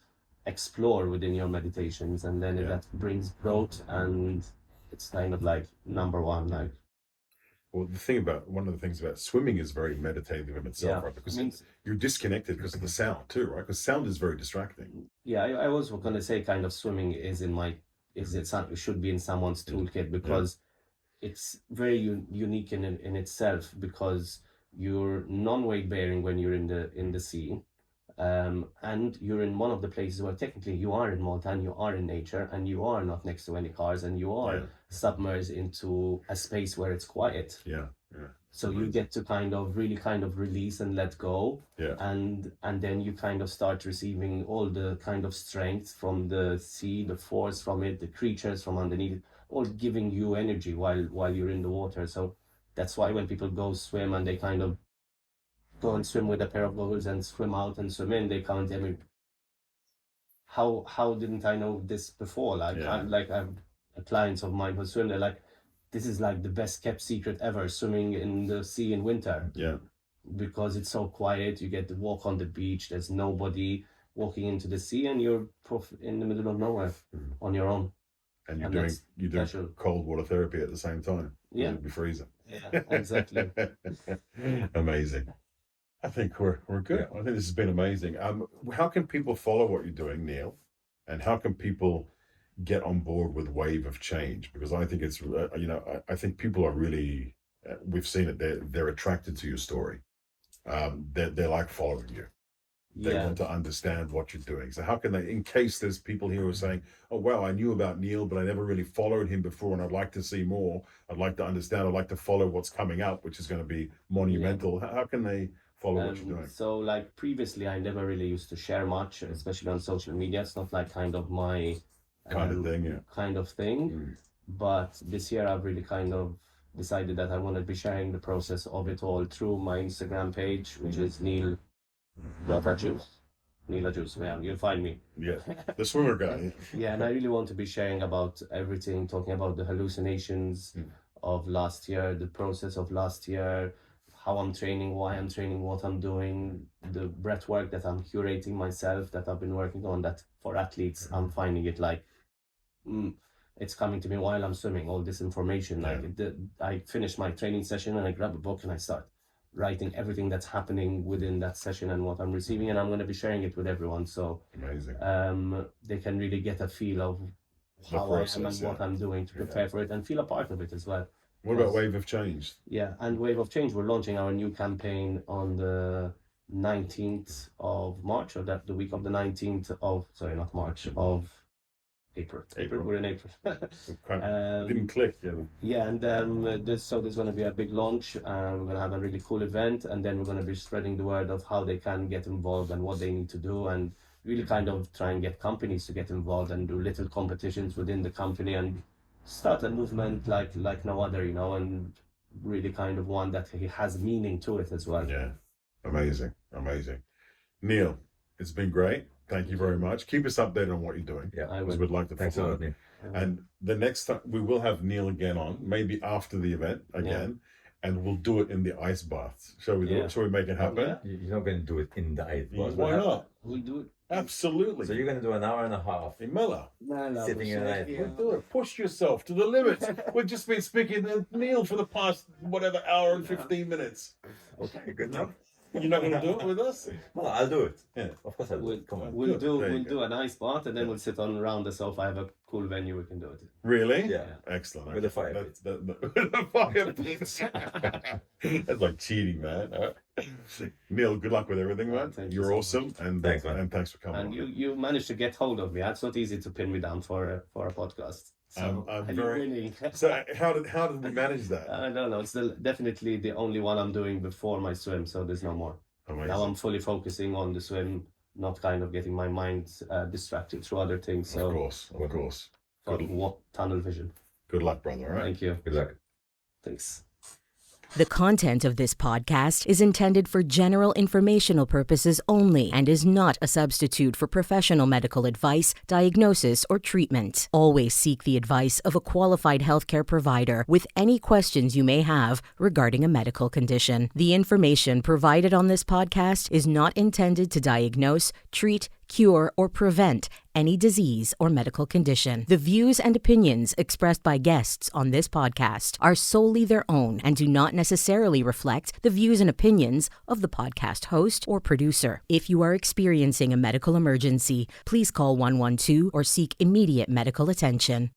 explore within your meditations, and then that brings growth, and it's kind of like number one. Like, well, one of the things about swimming is very meditative in itself, right? Because you're disconnected because of the sound too, right? Because sound is very distracting. Yeah, I was going to say kind of swimming is it should be in someone's toolkit, because it's very unique in itself, because you're non-weight bearing when you're in the sea, and you're in one of the places where technically you are in Malta and you are in nature and you are not next to any cars and you are submerged into a space where it's quiet. So you get to kind of release and let go, and then you kind of start receiving all the kind of strength from the sea, the force from it, the creatures from underneath, all giving you energy while you're in the water. So that's why when people go swim and they kind of go and swim with a pair of goggles and swim out and swim in, they can't ever. How didn't I know this before? Like I've clients of mine who swim, they're like, this is like the best kept secret ever, swimming in the sea in winter. Because it's so quiet, you get to walk on the beach, there's nobody walking into the sea, and you're in the middle of nowhere on your own. And you're doing cold water therapy at the same time. You'll be freezing. Yeah, exactly. Amazing. I think we're good. I think this has been amazing. How can people follow what you're doing, Neil? And how can people get on board with Wave of Change? Because I think it's, I think people are really, we've seen it, they're attracted to your story. They like following you. They want to understand what you're doing. So how can they, in case there's people here who are saying, oh, wow, I knew about Neil, but I never really followed him before, and I'd like to see more. I'd like to understand. I'd like to follow what's coming up, which is going to be monumental. How can they follow what you're doing? So like previously, I never really used to share much, especially on social media. It's not like kind of my kind of thing. But this year I've really kind of decided that I want to be sharing the process of it all through my Instagram page, which is Neil Agius. Neil Agius, you'll find me. Yeah, the swimmer guy. And I really want to be sharing about everything, talking about the hallucinations of last year, the process of last year, how I'm training, why I'm training, what I'm doing, the breath work that I'm curating myself, that I've been working on, that for athletes, I'm finding it like, it's coming to me while I'm swimming, all this information. I finish my training session and I grab a book and I start writing everything that's happening within that session and what I'm receiving, and I'm going to be sharing it with everyone. So amazing. They can really get a feel of how I am and what I'm doing to prepare for it and feel a part of it as well. What about Wave of Change? And Wave of Change, we're launching our new campaign on the 19th of March, or the week of the 19th of, sorry, not March, of April. We're in April. Didn't click. And there's going to be a big launch. We're going to have a really cool event, and then we're going to be spreading the word of how they can get involved and what they need to do, and really kind of try and get companies to get involved and do little competitions within the company and start a movement like no other, and really kind of one that has meaning to it as well. Yeah, amazing. Neil, it's been great. Thank you very much. Keep us updated on what you're doing. I would. We'd like to follow it. And the next time we will have Neil again on, maybe after the event again, and we'll do it in the ice bath. Shall we do it? Shall we make it happen? You're not going to do it in the ice bath. Why not? We'll do it. Absolutely. So you're going to do an hour and a half in Miller. Sitting in an ice bath. We'll do it. Push yourself to the limit. We've just been speaking to Neil for the past hour and 15 minutes. Okay, good enough. You're not going to do it with us? No, I'll do it. Yeah, of course I'll do it. Come on. We'll do an ice bath, and then we'll sit on around the sofa. I have a cool venue we can do it. Really? Yeah. Excellent. With a fire pit. With a fire pit. That's like cheating, man. Neil, good luck with everything, man. You're awesome, and thanks, man. And thanks for coming. And you managed to get hold of me. It's not easy to pin me down for a podcast. So I'm I'm very- winning. So how did we manage that? I don't know. It's definitely the only one I'm doing before my swim, so there's no more. Amazing. Now I'm fully focusing on the swim, not kind of getting my mind distracted through other things. So Of course. tunnel vision. Good luck, brother. All right. Thank you. Good luck. Thanks. The content of this podcast is intended for general informational purposes only and is not a substitute for professional medical advice, diagnosis, or treatment. Always seek the advice of a qualified healthcare provider with any questions you may have regarding a medical condition. The information provided on this podcast is not intended to diagnose, treat, cure, or prevent any disease or medical condition. The views and opinions expressed by guests on this podcast are solely their own and do not necessarily reflect the views and opinions of the podcast host or producer. If you are experiencing a medical emergency, please call 112 or seek immediate medical attention.